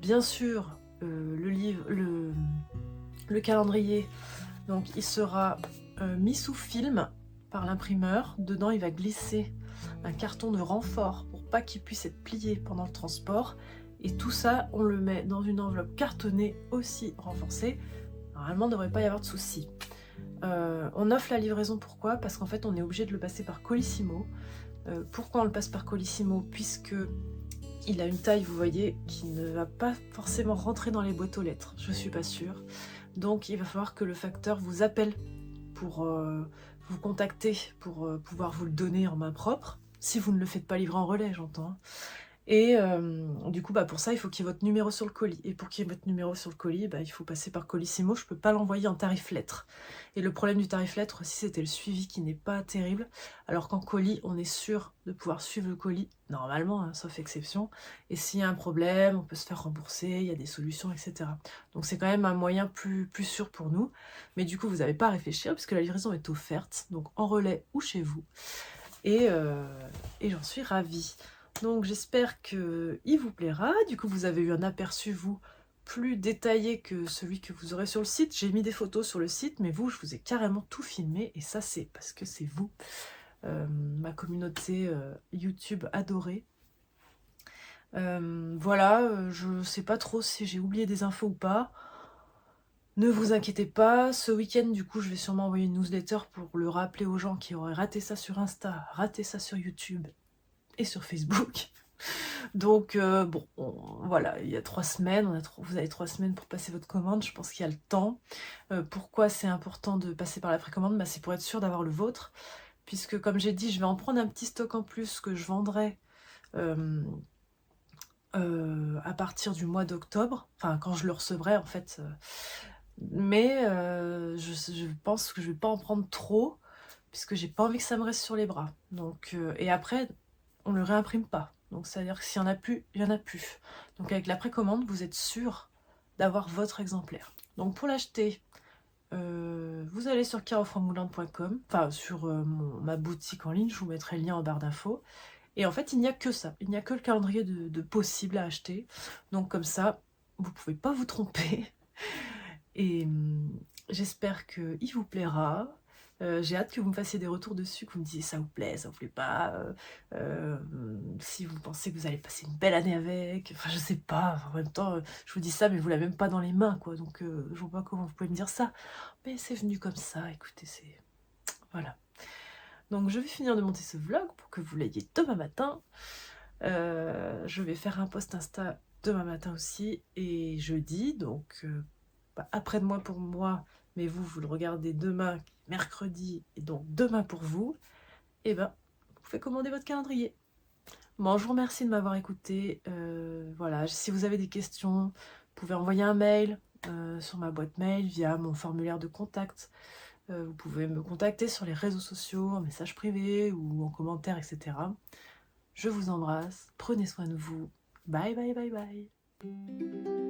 Bien sûr, le calendrier, donc il sera mis sous film par l'imprimeur. Dedans, il va glisser un carton de renfort pour pas qu'il puisse être plié pendant le transport. Et tout ça, on le met dans une enveloppe cartonnée aussi renforcée. Normalement, il ne devrait pas y avoir de soucis. On offre la livraison, pourquoi? Parce qu'en fait, on est obligé de le passer par Colissimo. Pourquoi on le passe par Colissimo? Puisque il a une taille, vous voyez, qui ne va pas forcément rentrer dans les boîtes aux lettres. Je suis pas sûre. Donc, il va falloir que le facteur vous appelle pour vous contacter pour pouvoir vous le donner en main propre, si vous ne le faites pas livrer en relais, j'entends. Et du coup, pour ça, il faut qu'il y ait votre numéro sur le colis. Et pour qu'il y ait votre numéro sur le colis, il faut passer par Colissimo. Je ne peux pas l'envoyer en tarif lettre. Et le problème du tarif lettre aussi, c'était le suivi qui n'est pas terrible. Alors qu'en colis, on est sûr de pouvoir suivre le colis, normalement, hein, sauf exception. Et s'il y a un problème, on peut se faire rembourser, il y a des solutions, etc. Donc c'est quand même un moyen plus sûr pour nous. Mais du coup, vous n'avez pas à réfléchir, puisque la livraison est offerte, donc en relais ou chez vous. Et j'en suis ravie. Donc j'espère qu'il vous plaira. Du coup, vous avez eu un aperçu, vous, plus détaillé que celui que vous aurez sur le site. J'ai mis des photos sur le site, mais vous, je vous ai carrément tout filmé. Et ça, c'est parce que c'est vous, ma communauté YouTube adorée. Voilà, je sais pas trop si j'ai oublié des infos ou pas. Ne vous inquiétez pas, ce week-end, du coup, je vais sûrement envoyer une newsletter pour le rappeler aux gens qui auraient raté ça sur Insta, raté ça sur YouTube et sur Facebook. Donc, bon, voilà, il y a 3 semaines, vous avez 3 semaines pour passer votre commande, je pense qu'il y a le temps. Pourquoi c'est important de passer par la précommande? C'est pour être sûr d'avoir le vôtre, puisque comme j'ai dit, je vais en prendre un petit stock en plus que je vendrai à partir du mois d'octobre, enfin quand je le recevrai en fait. Mais je pense que je vais pas en prendre trop, puisque j'ai pas envie que ça me reste sur les bras. Donc, et après, on le réimprime pas. Donc ça veut dire que s'il y en a plus, il y en a plus. Donc avec la précommande, vous êtes sûr d'avoir votre exemplaire. Donc pour l'acheter, vous allez sur carofranmoulin.com, enfin sur ma boutique en ligne, je vous mettrai le lien en barre d'infos. Et en fait, il n'y a que ça. Il n'y a que le calendrier de possible à acheter. Donc comme ça, vous pouvez pas vous tromper. Et j'espère qu'il vous plaira. J'ai hâte que vous me fassiez des retours dessus, que vous me disiez ça vous plaît, ça vous plaît pas, si vous pensez que vous allez passer une belle année avec, enfin je sais pas, en même temps je vous dis ça mais vous l'avez même pas dans les mains quoi, donc je vois pas comment vous pouvez me dire ça, mais c'est venu comme ça, écoutez, c'est... voilà. Donc je vais finir de monter ce vlog pour que vous l'ayez demain matin. Je vais faire un post Insta demain matin aussi, et jeudi, donc après-demain pour moi, mais vous le regardez demain, mercredi, et donc demain pour vous, et ben, vous pouvez commander votre calendrier. Bon, je vous remercie de m'avoir écouté. Voilà, si vous avez des questions, vous pouvez envoyer un mail sur ma boîte mail via mon formulaire de contact. Vous pouvez me contacter sur les réseaux sociaux, en message privé ou en commentaire, etc. Je vous embrasse, prenez soin de vous. Bye bye bye bye.